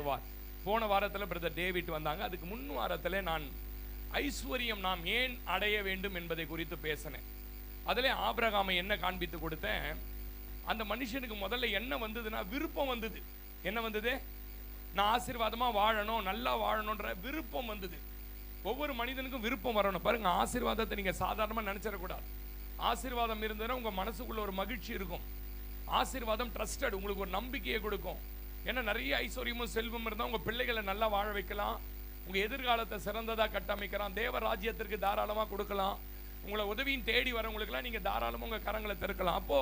தருவார். போன வாரத்தில் பிரதர் டேவிட் வந்தாங்க. அதுக்கு முன் வாரத்தில் நான் ஐஸ்வர்யம் நாம் ஏன் அடைய வேண்டும் என்பதை குறித்து பேசினேன். அதிலே ஆபிரகாமை என்ன காண்பித்து கொடுத்தேன். அந்த மனுஷனுக்கு முதல்ல என்ன வந்ததுன்னா விருப்பம் வந்தது. என்ன வந்தது? நான் ஆசீர்வாதமா வாழணும், நல்லா வாழணும்ன்ற விருப்பம் வந்தது. ஒவ்வொரு மனிதனுக்கும் விருப்பம் வரணும். பாருங்க, ஆசீர்வாதத்தை நீங்க சாதாரணமா நினைச்சிடக்கூடாது. ஆசீர்வாதம் இருந்ததுன்னா உங்க மனசுக்குள்ள ஒரு மகிழ்ச்சி இருக்கும். ஆசீர்வாதம் ட்ரஸ்டட், உங்களுக்கு ஒரு நம்பிக்கையை கொடுக்கும். ஏன்னா நிறைய ஐஸ்வர்யமும் செல்வம் இருந்தால் உங்க பிள்ளைகளை நல்லா வாழ வைக்கலாம், உங்க எதிர்காலத்தை சிறந்ததா கட்டமைக்கலாம், தேவ ராஜ்யத்திற்கு தாராளமா கொடுக்கலாம், உங்களை உதவியும் தேடி வரவங்களுக்குலாம் நீங்க தாராளமா உங்க கரங்களை திறக்கலாம். அப்போ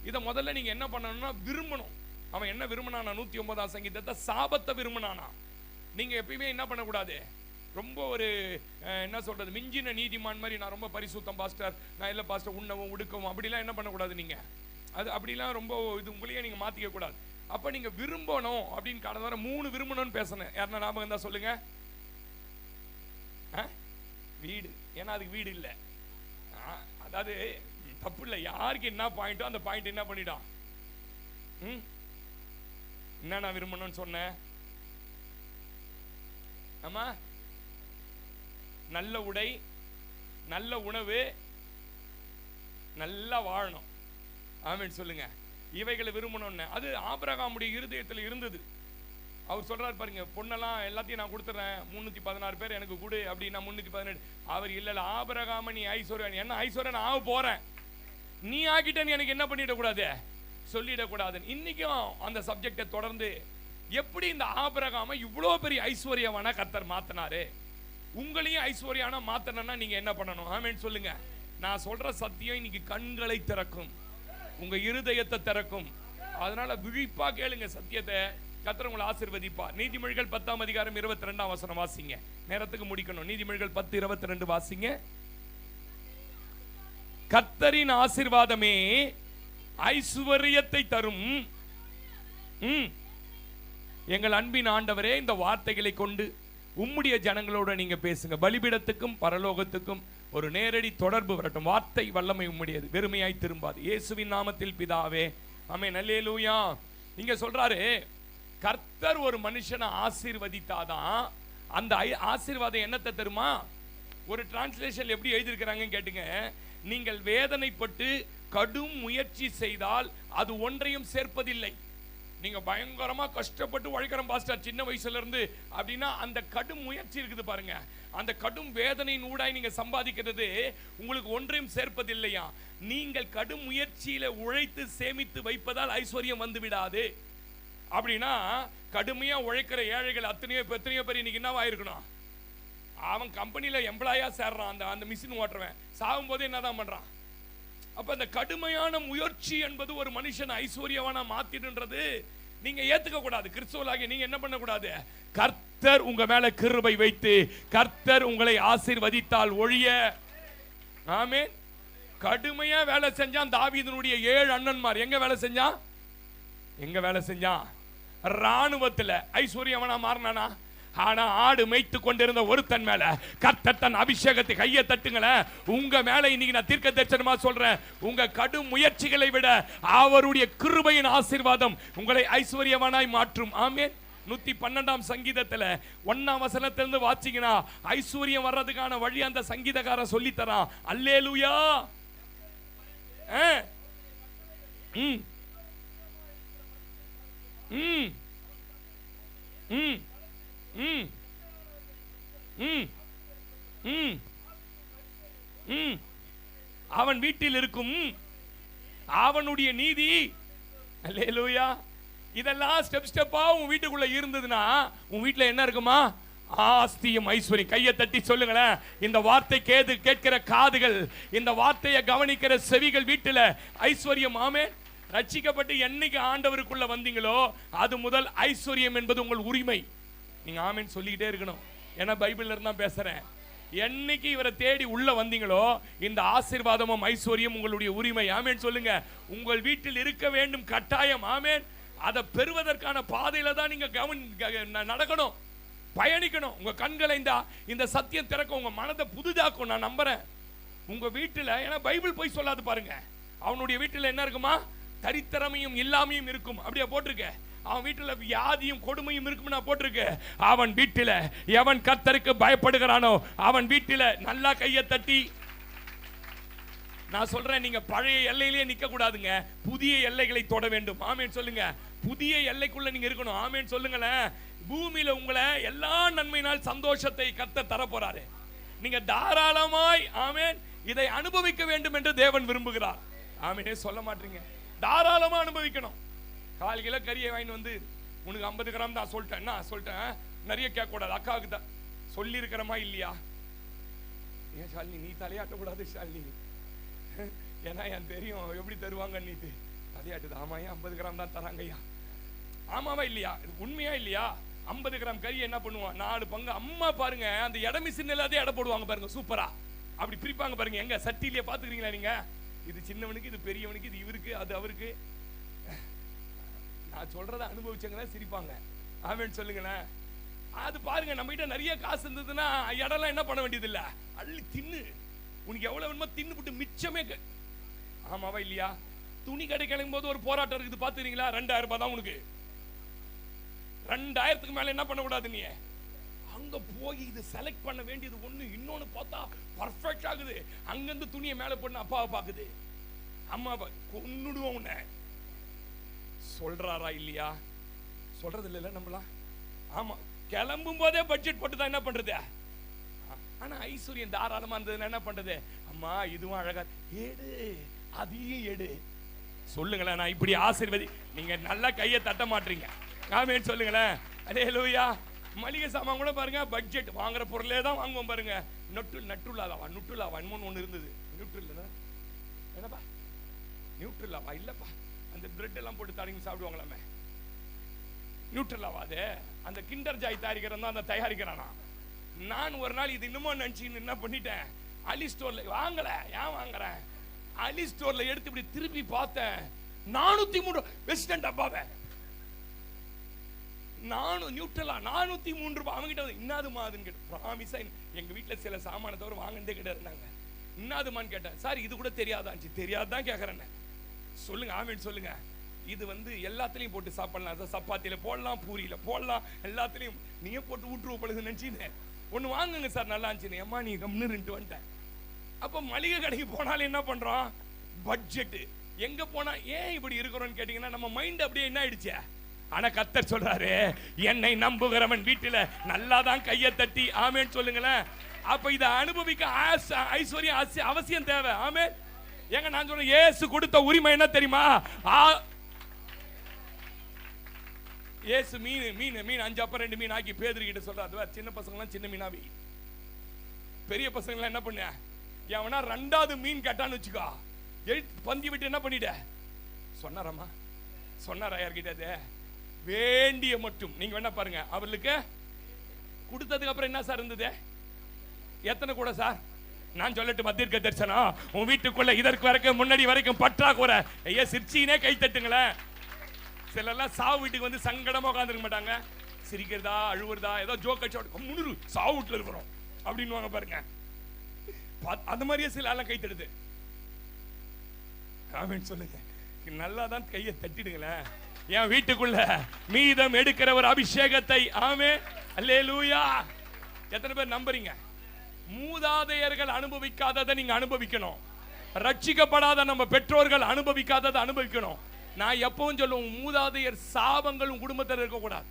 இதை முதல்ல நீங்க என்ன பண்ணணும்னா விரும்பணும். அவன் என்ன விரும்பினானா? 109ஆம் சங்கீதத்தை சாபத்தை விரும்பினானா. நீங்க எப்பயுமே என்ன பண்ணக்கூடாது, ரொம்ப ஒரு என்ன சொல்றது, மிஞ்சின நீதிமான் மாதிரி நான் ரொம்ப பரிசுத்தம் பாஸ்டர், நான் இல்லை பாஸ்டர் உண்ணவும் உடுக்கவும் அப்படிலாம் என்ன பண்ணக்கூடாது. நீங்க அது அப்படிலாம் ரொம்ப இது உங்களையே நீங்க மாத்திக்க கூடாது. அப்ப நீங்க விரும்பணும் அப்படின்னு கடந்த வாரம் 3 விரும்பணும்னு பேசினேன். யாருன்னா ஞாபகம் தான் சொல்லுங்க. வீடு, ஏன்னா அதுக்கு வீடு இல்லை. அதாவது தப்பு இல்லை, யாருக்கு என்ன பாயிண்டோ அந்த பாயிண்ட் என்ன பண்ணிடும். என்ன நான் விரும்பணும்னு சொன்னேன்? ஆமா, நல்ல உடை, நல்ல உணவு, நல்லா வாழணும். ஆமென் சொல்லுங்க. இவைகளை விரும்பணும்னு அது ஆபிரகாமுடைய இருதயத்தில் இருந்தது. அவர் சொல்றாரு பாருங்க, பொண்ணெல்லாம் எல்லாத்தையும் நான் கொடுத்துறேன், 316 பேர் எனக்கு கொடு அப்படின்னா 317. அவர் இல்ல, ஆபிரகாம நீ ஐஸ்வர்யன், என்ன ஐஸ்வர்யன் ஆக போறேன், நீ ஆகிட்டேன்னு எனக்கு என்ன பண்ணிடக்கூடாது, சொல்லிடக்கூடாது. இன்னைக்கும் அந்த சப்ஜெக்டை தொடர்ந்து எப்படி இந்த ஆபிரகாம இவ்வளோ பெரிய ஐஸ்வர்யவானா கர்த்தர் மாத்தினாரு, உங்களையும் ஐஸ்வர்யானா மாத்தணும்னா நீங்க என்ன பண்ணணும்? ஆமென் சொல்லுங்க. நான் சொல்ற சத்தியம் இன்னைக்கு கண்களை திறக்கும், உங்க இருதயத்தை திறக்கும். அதனால விழிப்பா கேளுங்க சத்தியத்தை, கர்த்தர் உங்களை ஆசீர்வதிப்பார். நீதிமொழிகள் 10ஆம் அதிகாரம் 22ஆம் வசனம் வாசிங்க, நேரத்துக்கு முடிக்கணும். நீதிமொழிகள் 10:22 வாசிங்க. கர்த்தரின் ஆசீர்வாதமே ஐஸ்வர்யத்தை தரும். எங்கள் அன்பின் ஆண்டவரே, இந்த வார்த்தைகளை கொண்டு உம்முடைய ஜனங்களோட நீங்க பேசுங்க. பலிபீடத்துக்கும் பரலோகத்துக்கும் ஒரு நேரடி தொடர்பு வரட்டும். வார்த்தை வல்லமை உம்முடையது, வெறுமையாய் திரும்பாது. இயேசுவின் நாமத்தில் பிதாவே, ஆமென். அல்லேலூயா. நீங்க சொல்றாரு, கர்த்தர் ஒரு மனுஷனை ஆசீர்வதித்தாதான் அந்த ஆசீர்வாதம் என்னத்தை தருமா? ஒரு டிரான்ஸ்லேஷன் எப்படி எழுதியிருக்கிறாங்க கேட்டுங்க. நீங்கள் வேதனைப்பட்டு கடும் முயற்சி செய்தால் அது ஒன்றையும் சேர்ப்பதில்லை. நீங்க பயங்கரமா கஷ்டப்பட்டு உழைக்கிறோம் பாஸ்டர் சின்ன வயசுல இருந்து அப்படின்னா அந்த கடும் முயற்சி இருக்குது பாருங்க, அந்த கடும் வேதனையின் ஊடாய் நீங்க சம்பாதிக்கிறது உங்களுக்கு ஒன்றையும் சேர்ப்பதில்லையா. நீங்கள் கடும் முயற்சியில உழைத்து சேமித்து வைப்பதால் ஐஸ்வர்யம் வந்து விடாது. அப்படின்னா கடுமையா உழைக்கிற ஏழைகள் எத்தனையோ பேர் இன்னைக்கு என்ன ஆயிருக்கணும், அவன் கம்பெனியில எம்ப்ளாயா சேர்றான், அந்த மிஷின் ஓட்டுறவன் சாகும் போது என்னதான் பண்றான். அப்ப அந்த கடுமையான முயற்சி என்பது ஒரு மனுஷன் ஐஸ்வர்யவானா மாத்திடுன்றது நீங்க ஏத்துக்க கூடாது. கிறிஸ்துவலாகிய நீங்க என்ன பண்ண கூடாது, கர்த்தர் உங்க மேல கிருபை வைத்து கர்த்தர் உங்களை ஆசீர்வதித்தால் ஒழிய. ஆமென். கடுமையா வேலை செஞ்சான் தாவீதுனுடைய 7 அண்ணன்மார். எங்க வேலை செஞ்சான்? எங்க வேலை செஞ்சான்? ராணுவத்துல. ஐஸ்வர்யவனா மாறினானா? ஆனா ஆடு மேய்த்து கொண்டிருந்த ஒருத்தன் மேல கர்த்தர் தன் அபிஷேகத்தை கையை தட்டுங்களேன். உங்க மேல இன்னைக்கு நான் தீர்க்க தரிசனமா சொல்றேன், உங்க கடும் முயற்சிகளை விட அவருடைய கிருபையின் ஆசீர்வாதம் உங்களை ஐஸ்வர்யவானாய் மாற்றும். ஆமென். 112ஆம் சங்கீதத்துல 1ஆம் வசனத்திலிருந்து வாசிங்கன்னா ஐஸ்வர்யம் வர்றதுக்கான வழி அந்த சங்கீதக்காரன் சொல்லி தரான். அல்லேலூயா. அவன் வீட்டில் இருக்கும் அவனுடைய நீதி. அல்லேலூயா. இதெல்லாம் ஸ்டெப் ஸ்டெப்பா உன் வீட்டுக்குள்ள இருந்ததுன்னா உன் வீட்டுல என்ன இருக்குமா? ஆஸ்தியும் ஐஸ்வர்யம். கையை தட்டி சொல்லுங்களேன். இந்த வார்த்தை கேட்கிற காதுகள், இந்த வார்த்தையை கவனிக்கிற செவிகள் வீட்டுல ஐஸ்வர்யம். ஆமென். ரட்சிக்கப்பட்டு என்னைக்கு ஆண்டவருக்குள்ள வந்தீங்களோ அது முதல் ஐஸ்வர்யம் என்பது உங்கள் உரிமை. நீங்க ஆமென் சொல்லிக்கிட்டே இருக்கணும். ஏன்னா பைபிள்ல இருந்தா பேசுறேன். என்னைக்கு இவரை தேடி உள்ள வந்தீங்களோ இந்த ஆசீர்வாதமும் ஐஸ்வர்யம் உங்களுடைய உரிமை. ஆமென் சொல்லுங்க. உங்கள் வீட்டில் இருக்க வேண்டும் கட்டாயம். ஆமென். அதை பெறுவதற்கான பாதையில தான் நீங்க நடக்கணும், பயணிக்கணும். உங்க கண்களை இந்த சத்தியம் திறக்க, உங்க மனதை புதுதாக்கும். நான் நம்புறேன் உங்க வீட்டுல. ஏன்னா பைபிள் போய் சொல்லாது பாருங்க. அவனுடைய வீட்டுல என்ன இருக்குமா? தரித்திரமையும் இல்லாமையும் இருக்கும். அப்படியே போட்டிருக்க. அவன் வீட்டுல வியாதியும் கொடுமையும் இருக்கும்னா போட்டிருக்கு. அவன் வீட்டில எவன் கர்த்தருக்கு பயப்படுகிறானோ அவன் வீட்டில நல்லா கையை தட்டி. நான் சொல்றேன், நீங்க பழைய எல்லையிலேயே நிக்க கூடாதுங்க, புதிய எல்லைகளை தொட வேண்டும். ஆமேன் சொல்லுங்க. புதிய எல்லைக்குள்ள நீங்க இருக்கணும். ஆமேன் சொல்லுங்களேன். பூமியில உங்களை எல்லா நன்மையினால் சந்தோஷத்தை கர்த்தர் தர போறாரு. நீங்க தாராளமாய் ஆமேன் இதை அனுபவிக்க வேண்டும் என்று தேவன் விரும்புகிறார். ஆமேனே சொல்ல மாட்டீங்க. தாராளமா அனுபவிக்கணும். 1/4 கிலோ கறியை வாங்கிட்டு வந்து உனக்கு 50 கிராம் தான் சொல்லிட்டேன். நிறைய கேட்க கூடாது. அக்காவுக்கு தான் சொல்லி இருக்கிறமா இல்லையா? ஏன் ஷாலினி நீ தலையாட்டக்கூடாது ஷாலினி, ஏன்னா எனக்கு தெரியும் எப்படி தருவாங்க. நீ தலையாட்டுது. ஆமாயா 50 கிராம் தான் தராங்கய்யா. ஆமாவா இல்லையா? உண்மையா இல்லையா? 50 கிராம் கறி என்ன பண்ணுவான், 4 பங்கு. அம்மா பாருங்க, அந்த இடமிசின் எல்லாத்தையும் எடை போடுவாங்க பாருங்க, சூப்பரா அப்படி பிரிப்பாங்க பாருங்க. எங்க சட்டிலேயே பாத்துக்கிறீங்களா நீங்க? இது சின்னவனுக்கு, இது பெரியவனுக்கு, இது இவருக்கு, அது அவருக்கு. நான் சொல்றத அனுபவிச்சவங்க தான் சிரிப்பாங்க. ஆமேன்னு சொல்லுங்களேன். அது பாருங்க, நம்ம கிட்ட நிறைய காசு இருந்ததுன்னா இடம்லாம் என்ன பண்ண வேண்டியது இல்ல, அள்ளி தின்னு. உனக்கு எவ்வளவு வேணுமோ தின்னு போட்டு மிச்சமே. ஆமாவா இல்லையா? துணி கடை கிளம்பும் போது ஒரு போராட்டம் இருக்குது பாத்துறீங்களா? 2000 ரூபாய் தான் உனக்கு. 2000க்கு மேல என்ன பண்ண கூடாது. நீ அங்க போய் இது செலக்ட் பண்ண வேண்டியது ஒண்ணு, இன்னொன்னு பார்த்தா பர்ஃபெக்ட் ஆகுது. அங்கிருந்து துணியை மேல போட்டு அப்பாவை பாக்குது. அம்மா கொன்னுடுவோம் உன்னை. சொல்றாரா இல்லையா? சொல்றது இல்ல நம்மளா? ஆமா, கிளம்பும் போதே பட்ஜெட் போட்டு தான் என்ன பண்றது. ஆனா ஐஸ்வர்யம் தாராளமா இருந்தது என்ன பண்றது? அம்மா இதுவும் அழகா ஏடு, அதையும் எடு. சொல்லுங்களேன், நான் இப்படி ஆசீர்வதி. நீங்க நல்லா கையை தட்ட மாட்டீங்க. ஆமேன்னு சொல்லுங்களேன். அல்லேலூயா. மளிகை சாமான் கூட பாருங்க, பட்ஜெட் வாங்குற பொருளே தான் வாங்குவோம் பாருங்க. நுட்டுலாவா ஒண்ணு இருந்தது. என்னப்பா நியூட்ரலாவா? இல்லப்பா, அந்த பிரெட் எல்லாம் போட்டு தடவி சாப்பிடுவாங்களாமே, நியூட்ரலாவா? அது அந்த கிண்டர் ஜாய் தயாரிக்கிறதா அந்த தயாரிக்கிறானா? நான் ஒரு நாள் இது இன்னும் நினைச்சு என்ன பண்ணிட்டேன், அலி ஸ்டோர்ல வாங்கல. ஏன் வாங்குறேன்? அலி ஸ்டோர்ல எடுத்து இப்படி திருப்பி பார்த்தேன், 403 வெஸ்டர்ன் டப்பாவை. நியூட்ரலா 403 ரூபாய். அவங்க கிட்ட இன்னாது மாதுன்னு கேட்டேன். ப்ராமிஸா எங்க வீட்டுல சில சாமான தவிர வாங்கினதே கிடையாது. இன்னாதுமான்னு கேட்டேன். சார் இது கூட தெரியாதாச்சு. தெரியாதான் கேட்கறேன். சொல்லுங்க, ஆமேன் சொல்லுங்க. இது எல்லாத்துலயும் போட்டு சாப்பிடலாம். சப்பாத்தியில போடலாம், பூரியில போடலாம், எல்லாத்துலயும் நீங்க போட்டு ஊற்றுவ பழுது நினைச்சின்னு ஒண்ணு வாங்குங்க சார், நல்லா இருந்துச்சு. அம்மா நீ கம்னு வந்துட்டேன். அப்ப மளிகை கடைக்கு போனாலும் என்ன பண்றோம், பட்ஜெட். எங்க போனா ஏன் இப்படி இருக்கிறோம்னு கேட்டீங்கன்னா நம்ம மைண்ட் அப்படியே என்ன ஆயிடுச்சு. ஆனா கர்த்தர் சொல்றாரு, என்னை நம்புகிறவன் வீட்டில நல்லாதான் கையை தட்டி ஆமேன்னு சொல்லுங்களேன். அப்ப இதை அனுபவிக்க ஐஸ்வர்யம் அவசியம் தேவை. ஆமேன். ஏங்க நான் சொல்றேன், இயேசு கொடுத்த உரிமை என்ன தெரியுமா? இயேசு மீன் 5 அப்ப 2 மீன் ஆக்கி பேதுரு கிட்ட சொல்றாரு, சின்ன பசங்க எல்லாம் சின்ன மீனாவி, பெரிய பசங்க எல்லாம் என்ன பண்ண, எவனா 2வது மீன் கேட்டான்னு வச்சுக்கோ, பந்தி விட்டு என்ன பண்ணிட்ட சொன்னாராமா? சொன்னாரா யார்கிட்ட? வேண்டிய மட்டும். நீங்க வேணா பாருங்க, அவர்களுக்கு கொடுத்ததுக்கு அப்புறம் என்ன சார் இருந்தது? எத்தனை கூட சார்? நான் சொல்லட்டு மத்திய தரிசனம், உன் வீட்டுக்குள்ள இதற்கு வரைக்கும் முன்னாடி வரைக்கும் பற்றாக்குறை. ஐயா சிரிச்சினே கை தட்டுங்களேன். சிலர்லாம் சாவு வீட்டுக்கு வந்து சங்கடமா உட்காந்துருக்க மாட்டாங்க, சிரிக்கிறதா அழுவுறதா ஏதோ ஜோக் அடிச்சு முன்னூறு சாவு வீட்டுல இருக்கிறோம் அப்படின்னு பாருங்க. அந்த மாதிரியே சில எல்லாம் கை தட்டுது. ஆமேன்னு சொல்லுங்க. நல்லாதான் கையை தட்டிடுங்களேன். என் வீட்டுக்குள்ள மீதம் எடுக்கிற ஒரு அபிஷேகத்தை. ஆமே அல்லேலூயா. எத்தனை பேர் நம்புறீங்க? மூதாதையர்கள் அனுபவிக்காததை நீங்க அனுபவிக்கணும். ரட்சிக்கப்படாத நம்ம பெற்றோர்கள் அனுபவிக்காததை அனுபவிக்கணும். நான் எப்பவும் சொல்லுவேன், மூதாதையர் சாபங்களும் குடும்பத்தில் இருக்கக்கூடாது.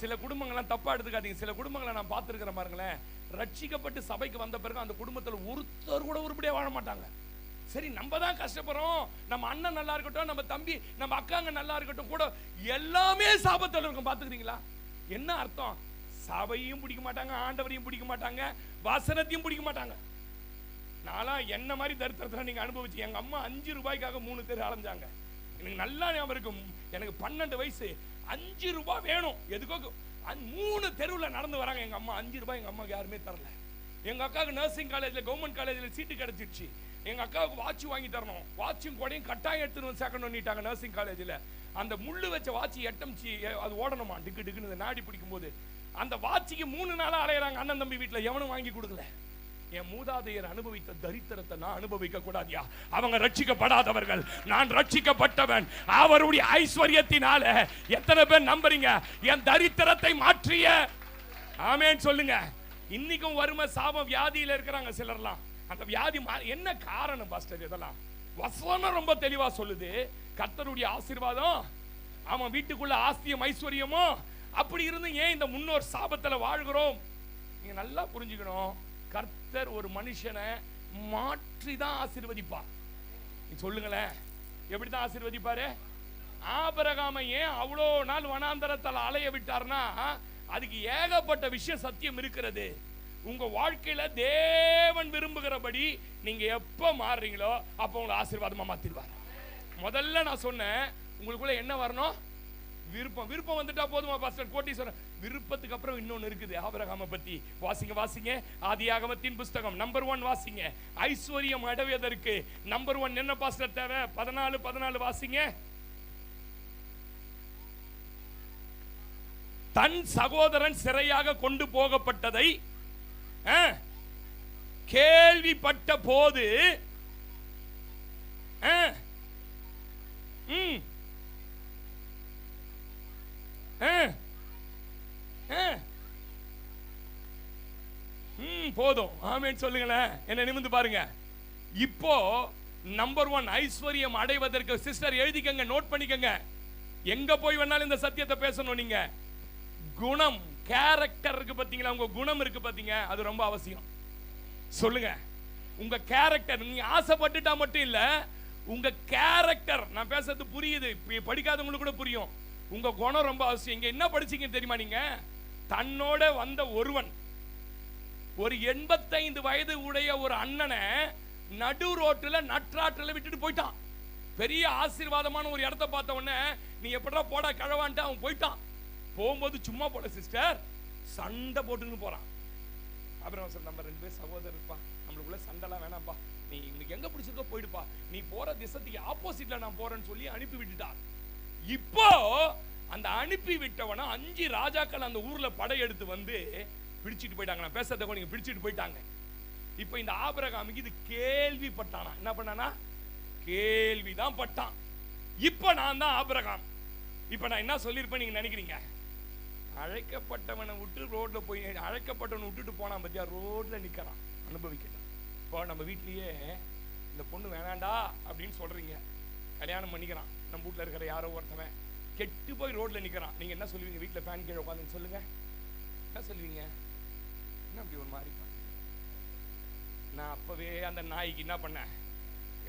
சில குடும்பங்கள்லாம் தப்பா எடுத்துக்காதீங்க. சில குடும்பங்களை நான் பார்த்துருக்கிறேன் பாருங்களேன், ரட்சிக்கப்பட்டு சபைக்கு வந்த பிறகு அந்த குடும்பத்தில் ஒருத்தர் கூட உருப்படியா வாழ மாட்டாங்க. சரி, நம்ம தான் கஷ்டப்படுறோம், நம்ம அண்ணன் நல்லா இருக்கட்டும், நம்ம தம்பி நம்ம அக்காங்க நல்லா இருக்கட்டும், கூட எல்லாமே சாபத்தில் இருக்கும். பாத்துக்கிறீங்களா? என்ன அர்த்தம்? சபையும் பிடிக்க மாட்டாங்க, ஆண்டவரையும் பிடிக்க மாட்டாங்க, வசனத்தையும் பிடிக்க மாட்டாங்க. நாளா என்ன மாதிரி தரித்திரத்தில் நீங்க அனுபவிச்சு. எங்க அம்மா 5 ரூபாய்க்காக 3 பேர் அலைஞ்சாங்க. எனக்கு நல்லா ஞாபகம் இருக்கும். எனக்கு 12 வயசு. 5 ரூபாய் வேணும் எதுக்கோ 3 தெருவில் நடந்து வராங்க. எங்க அம்மா 5 ரூபாய் எங்க அம்மாவுக்கு யாருமே தரல. எங்க அக்காவுக்கு நர்சிங் காலேஜ்ல கவர்மெண்ட் காலேஜ்ல சீட்டு கிடைச்சிருச்சு. எங்க அக்காவுக்கு வாட்ச் வாங்கி தரணும், வாட்சும் கூடையும் கட்டாயம் எடுத்துட்டு சேர்க்கணும் பண்ணிட்டாங்க நர்சிங் காலேஜ்ல. அந்த முள்ளு வச்ச வாட்சி எட்டம்ச்சி அது ஓடணுமா, டிக்கு டிக்குன்னு நாடி பிடிக்கும் போது அந்த வாட்சிக்கு 3 நாளா அலையிறாங்க. அண்ணன் தம்பி வீட்டுல எவனும் வாங்கி கொடுக்கல. என் மூதாதையர் அனுபவித்த தரித்திரத்தை நான் அனுபவிக்க கூடாதியா? அவங்க ரட்சிக்கப்படாதவர்கள், நான் ரட்சிக்கப்பட்டவன். அவருடைய ஐஸ்வர்யத்தினால எத்தனை பேர் நம்புறீங்க என் தரித்திரத்தை மாற்றிய? ஆமென் சொல்லுங்க. இன்னைக்கும் வறுமை, சாபம், வியாதியில இருக்கிறாங்க சிலர்லாம். அந்த வியாதி என்ன காரணம் பாஸ்டர்? இதெல்லாம் வசனம் ரொம்ப தெளிவா சொல்லுது. கர்த்தருடைய ஆசீர்வாதம், அவன் வீட்டுக்குள்ள ஆஸ்தியம் ஐஸ்வர்யமோ. அப்படி இருந்து ஏன் இந்த முன்னோர் சாபத்துல வாழ்கிறோம்? நீங்க நல்லா புரிஞ்சுக்கணும். கர்த்தர் ஒரு மனுஷனை மாற்றி தான் ஆசீர்வதிப்பார். சொல்லுங்களேன், எப்படிதான் ஆசீர்வதிப்பாரு? ஆபிரகாமை ஏன் அவ்வளோ நாள் வனாந்தரத்தால் அலைய விட்டார்னா, அதுக்கு ஏகப்பட்ட விஷயம் சத்தியம் இருக்கிறது. உங்க வாழ்க்கையில தேவன் விரும்புகிறபடி நீங்க எப்ப மாறுறீங்களோ அப்ப உங்களை ஆசீர்வாதமா மாத்திடுவார். முதல்ல நான் சொன்னேன், உங்களுக்குள்ள என்ன வரணும்? விருப்பம். விருப்பம் வந்துட்டா போதுமா பாஸ்டர்? கோட்டீஸ்வரன் விருப்பத்துக்கு அப்புறம் இன்னொன்னு இருக்குது. ஆபிரகாமை பத்தி வாசிங்க. ஆதியாகமத்தின் புஸ்தகம் நம்பர் 1 வாசிங்க. ஐஸ்வர்யம் அடைவதற்கு நம்பர் 1 என்ன பாஸ்டர் தேவை? 14 வாசிங்க. தன் சகோதரன் சிறையாக கொண்டு போகப்பட்டதை கேள்விப்பட்ட போது போதும். ஆமென் சொல்லுங்களேன். என்ன நிமிர்ந்து பாருங்க. இப்போ நம்பர் 1 ஐஸ்வர்யம் அடைவதற்கு சிஸ்டர் எழுதிக்கங்க, நோட் பண்ணிக்கங்க. எங்க போய் வேணாலும் இந்த சத்தியத்தை பேசணும். நீங்க குணம், கேரக்டர் இருக்கு பாத்தீங்களா? உங்க குணம் இருக்கு பாத்தீங்க, அது ரொம்ப அவசியம். சொல்லுங்க, உங்க கேரக்டர். நீங்க ஆசைப்பட்டுட்டா மட்டும் இல்ல, உங்க கேரக்டர். நான் பேசுறது புரியுது, படிக்காதவங்களுக்கு கூட புரியும். உங்க குணம் ரொம்ப அவசியம். இங்க என்ன படிச்சீங்க தெரியுமா? நீங்க தன்னோட வந்த ஒருவன், ஒரு 85 வயது உடைய ஒரு அண்ணனை நடு ரோட்டுல நற்றாற்றுல விட்டுட்டு போயிட்டான். பெரிய ஆசீர்வாதமான ஒரு இடத்தை பார்த்த உடனே நீ எப்படா போடா கழவான்ட்டு அவன் போயிட்டான். போகும்போது சும்மா போல சிஸ்டர், சண்டை போட்டுன்னு போறான். அப்புறம் சார், நம்ம 2 பேர் சகோதரர்ப்பா, நம்மளுக்குள்ள சண்டைலாம் வேணாம்ப்பா, நீ இன்னைக்கு எங்க பிடிச்சிருக்கோ போயிடுப்பா, நீ போற திசைக்கு ஆப்போசிட்ல நான் போறேன்னு சொல்லி அனுப்பி விட்டுட்டான். இப்போ அந்த அனுப்பி விட்டவன 5 ராஜாக்கள் அந்த ஊர்ல படையெடுத்து வந்து பிடிச்சிட்டு போயிட்டாங்க. நான் பேசுறத நீங்க பிடிச்சிட்டு போயிட்டாங்க. இப்போ இந்த ஆபிரகாமுக்கு இது கேள்விப்பட்டானா? என்ன பண்ணானா? கேள்விதான் பட்டான். இப்போ நான் தான் ஆபிரகாம். இப்போ நான் என்ன சொல்லியிருப்பேன் நீங்க நினைக்கிறீங்க? அழைக்கப்பட்டவனை விட்டு ரோட்ல போய், அழைக்கப்பட்டவனை விட்டுட்டு போனான் பத்தியா, ரோட்ல நிக்கிறான், அனுபவிக்கிறான். இப்போ நம்ம வீட்லயே இந்த பொண்ணு வேணாண்டா அப்படின்னு சொல்றீங்க, கல்யாணம் பண்ணிக்கிறான். நம்ம வீட்டுல இருக்கிற யாரோ ஒருத்தவன் கெட்டு போய் ரோட்ல நிக்கிறான். நீங்க என்ன சொல்லுவீங்க? வீட்டுல ஃபேன் கீழே உட்காந்து சொல்லுங்க, என்ன சொல்லுவீங்க? என்ன அப்படி ஒரு மாதிரி? நான் அப்பவே அந்த நாய்க்கு என்ன பண்ணேன்,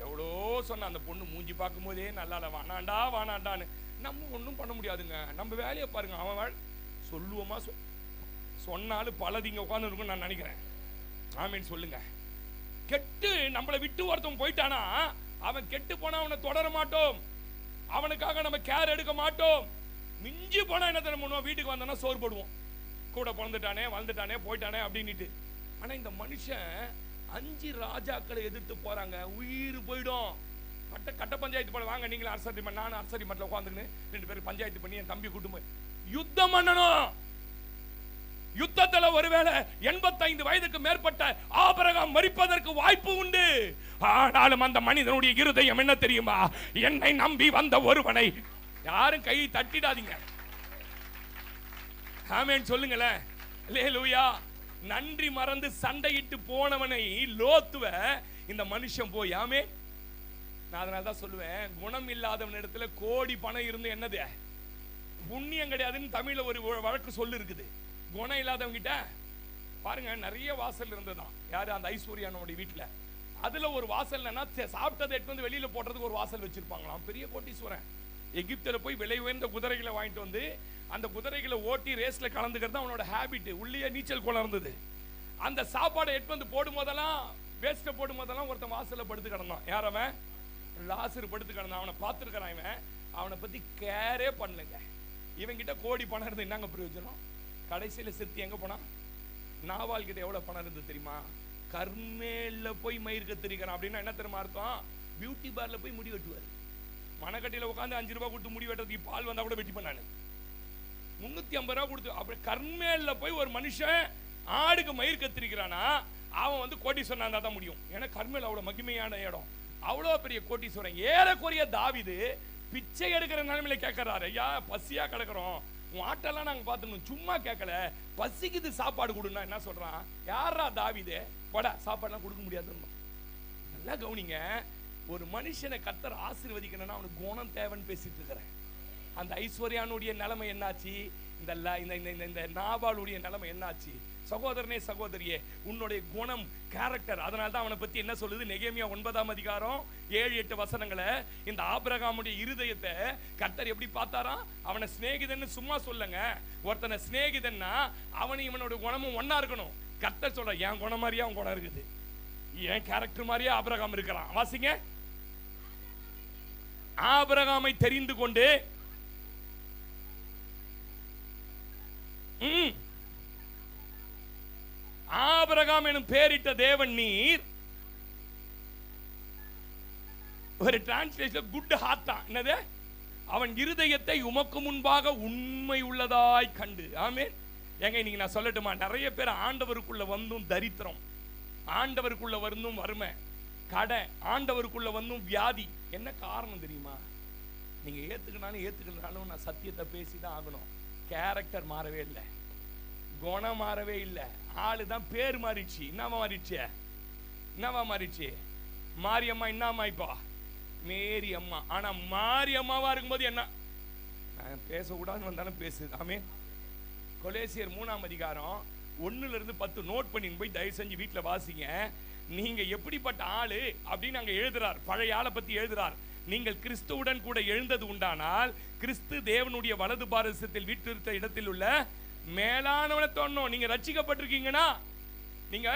எவ்வளோ சொன்ன, அந்த பொண்ணு மூஞ்சி பார்க்கும் போதே நல்லா வானாண்டான்னு. நம்ம ஒன்றும் பண்ண முடியாதுங்க, நம்ம வேலையை பாருங்க. அவன் சொல்லுவோமா, சொன்னாலும் பலதிங்க உட்காந்து இருக்கும் நான் நினைக்கிறேன். ஆமீன் சொல்லுங்க. கெட்டு நம்மளை விட்டு ஒருத்தவன் போயிட்டானா, அவன் கெட்டு போனா அவனை தொடர மாட்டோம், அவனுக்காக நம்ம கேர் எடுக்க மாட்டோம். மிஞ்சி போனா என்ன பண்ணுவோம்? வீட்டுக்கு வந்தோன்னா சோறு போடுவோம், கூட பிறந்துட்டானே வளர்ந்துட்டானே போயிட்டானே அப்படின்னுட்டு. ஆனா இந்த மனுஷன் 5 ராஜாக்களை எதிர்த்து போறாங்க, உயிர் போயிடும். கட்ட பஞ்சாயத்து போல, வாங்க நீங்களும் அரசரி மண், நானும் அரசரி மட்டில் உட்காந்துன்னு 2 பேரும் பஞ்சாயத்து பண்ணி என் தம்பி கூட்டு போய் யுத்தம் பண்ணணும். யுத்தத்தில் ஒருவேளை 85 வயதுக்கு மேற்பட்ட ஆபிரகாம் மரிப்பதற்கு வாய்ப்பு உண்டு. ஆனாலும் அந்த மனிதனுடைய இருதயம் என்ன தெரியுமா? என்னை நம்பி வந்த ஒருவனை. யாரும் கை தட்டிடாதீங்க. ஆமென் சொல்லுங்களேன். அல்லேலூயா. நன்றி மறந்து சண்டையிட்டு போனவனை லோத்துவ இந்த மனுஷன் போய், ஆமென். நான் அதனால தான் சொல்லுவேன், குணம் இல்லாதவன் இடத்துல கோடி பணம் இருந்து என்னது புண்ணியம் கிடையாதுன்னு தமிழ்ல ஒரு வழக்கு சொல்லு இருக்குது. குணம் இல்லாதவங்க கிட்ட பாருங்க, நிறைய வாசல் இருந்ததுதான். யாரு? அந்த ஐஸ்வர்யானோட வீட்டுல. அதுல ஒரு வாசல் என்னன்னா, சாப்பிட்டதை எடுத்து வந்து வெளியில போடுறதுக்கு ஒரு வாசல் வச்சிருப்பாங்களாம். பெரிய கோட்டீஸ்வரன். எகிப்தில் போய் விலை உயர்ந்த குதிரைகளை வாங்கிட்டு வந்து அந்த குதிரைகளை ஓட்டி ரேஸ்ல கலந்துக்கிறது அவனோட ஹேபிட். உள்ளே நீச்சல் குளம் இருந்தது. அந்த சாப்பாடை எடுத்து வந்து போடும் போதெல்லாம், வேஸ்ட்டை போடும் போதெல்லாம் ஒருத்தன் வாசல்ல படுத்து கிடந்தான். யார் அவன்? லாசர் படுத்து கிடந்தான். அவனை பார்த்துருக்கிறான். இவன் அவனை பத்தி கேரே பண்ணலங்க. இவங்கிட்ட கோடி பணம் இருந்து என்னங்க பிரயோஜனம்? கடைசியில செத்து எங்க போனா? நாவால் கிட்ட எவ்வளவு பணம் இருந்து தெரியுமா? கர்மேல போய் மயிர் கத்திரிக்கிறான். அப்படின்னா என்ன தெரியுமா அர்த்தம்? பியூட்டி பார்ல போய் முடி வெட்டுவார். மணக்கட்டியில உட்காந்து 5 ரூபாய் கொடுத்து முடி வெட்டுறதுக்கு பால் வந்தா கூட வெட்டி பண்ணானு. 350 ரூபாய் கொடுத்து அப்படி கர்மேல போய் ஒரு மனுஷன் ஆடுக்கு மயிர் கத்திரிக்கிறானா, அவன் வந்து கோட்டீஸ்வரன் இருந்தா தான் முடியும். ஏன்னா கர்மேல் அவ்வளவு மகிமையான இடம், அவ்வளவு பெரிய கோட்டீஸ்வரன். ஏறக்குறைய தாவீது பிச்சை எடுக்கிற நிலைமையில கேட்கறாரு, ஐயா பசியா கிடக்குறோம், உன் ஆட்டெல்லாம் நாங்க பார்த்துக்கணும், சும்மா கேட்கல, பசிக்குது சாப்பாடு கொடுன்னா என்ன சொல்றான்? யாரா தாவீது, போடா சாப்பாடுலாம் கொடுக்க முடியாதுன்னு. நல்லா கவனிங்க, ஒரு மனுஷனை கர்த்தர் ஆசீர்வதிக்கணும்னா அவனுக்கு குணம் தேவைன்னு பேசிட்டு இருக்கிறேன். அந்த ஐஸ்வர்யானுடைய நிலைமை என்னாச்சு? இந்த நாபாலுடைய நிலைமை என்னாச்சு? சகோதரனே சகோதரியே, உன்னுடைய குணம், கேரக்டர். அதனால தான் அவனை பத்தி என்ன சொல்லுது நெகேமியா 9ஆம் அதிகாரம் 7-8 வசனங்களை. இந்த ஆபிரகாமுடைய இருதயத்தை கர்த்தர் எப்படி பார்த்தாராம்? அவனை சிநேகிதன்னு சும்மா சொல்லுங்க, ஒருத்தனை சிநேகிதன்னா அவன் இவனோட குணமும் ஒன்னா இருக்கணும். கர்த்தர் சொல்ற, என் குணம் மாதிரியா அவன் குணம் இருக்குது, என் கேரக்டர் மாதிரியா ஆபிரகாம் இருக்கிறான். வாசிங்க, ஆபிரகாமை தெரிந்து கொண்டு ஆபிரகாம் எனும் பேரிட்ட தேவன் நீர். ஒரு டிரான்ஸ்லேஷன் குட் ஹார்ட்டா, என்னது? அவன் இருதயத்தை உமக்கு முன்பாக உண்மை உள்ளதாய் கண்டு. ஆமென். ஏங்க இன்னைக்கு நான் சொல்லட்டுமா, நிறைய பேர் ஆண்டவருக்குள்ள வந்தும் தரித்திரம், ஆண்டவருக்குள்ள வந்தும் வறுமை, கடை, ஆண்டவருக்குள்ள வந்தும் வியாதி. என்ன காரணம் தெரியுமா? நீங்க ஏத்துக்கினாலும் நான் சத்தியத்தை பேசிதான் ஆகணும். கேரக்டர் மாறவே இல்லை, குணம் மாறவே இல்லை, ஆளுதான் பேர் மாறிடுச்சு. என்னவா மாறிடுச்சு? மாரியம்மா என்னம்மா இப்போ? மேரி அம்மா. ஆனா மாரியம்மாவா இருக்கும்போது என்ன பேசக்கூடாதுன்னு வந்தாலும் பேசுது. ஆமே. கொலேசியர் 3ஆம் அதிகாரம் 1-10 நோட் பண்ணி போய் தயவு செஞ்சு வீட்டுல வாசிங்க. நீங்க எப்படிப்பட்ட ஆளு அப்படின்னு அங்க எழுதுறார், பழைய ஆளை பத்தி எழுதுறார். நீங்கள் கிறிஸ்துவுடன் கூட எழுந்தது உண்டானால் கிறிஸ்து தேவனுடைய வலது பாரசத்தில் வீட்டிருந்த இடத்தில் உள்ள மேலானவனை தோணும். நீங்க ரட்சிக்கப்பட்டிருக்கீங்கன்னா, நீங்க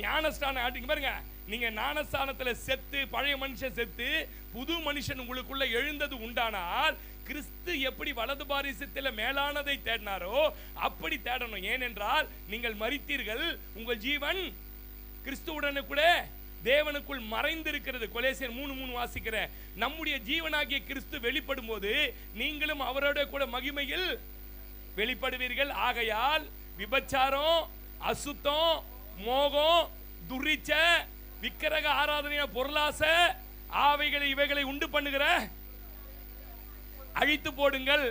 ஞானஸ்தானம் ஆட்டிங்க பாருங்க, நீங்க ஞானஸ்தானத்துல செத்து, பழைய மனுஷன் செத்து புது மனுஷன் உங்களுக்குள்ள எழுந்தது உண்டானால் கிறிஸ்து எப்படி வலது பாரிசத்தில் மேலானதை தேடினாரோ அப்படி தேடணும். ஏனென்றால் நீங்கள் மரித்தீர்கள், உங்கள் ஜீவன் கிறிஸ்துவுடனே கூட தேவனுக்குள் மறைந்திருக்கிறது. கொலேசியர் 3:3 வாசிக்கிறேன். நம்முடைய ஜீவனாகிய கிறிஸ்து வெளிப்படும் போது நீங்களும் அவரோட கூட மகிமையில் வெளிப்படுவீர்கள். ஆகையால் விபச்சாரம், அசுத்தம், மோகம், துரிச்ச, விக்கிரக ஆராதனைய, பொருளாசை, ஆவைகளை இவைகளை உண்டு பண்ணுகிற அழித்து போடுங்கள்.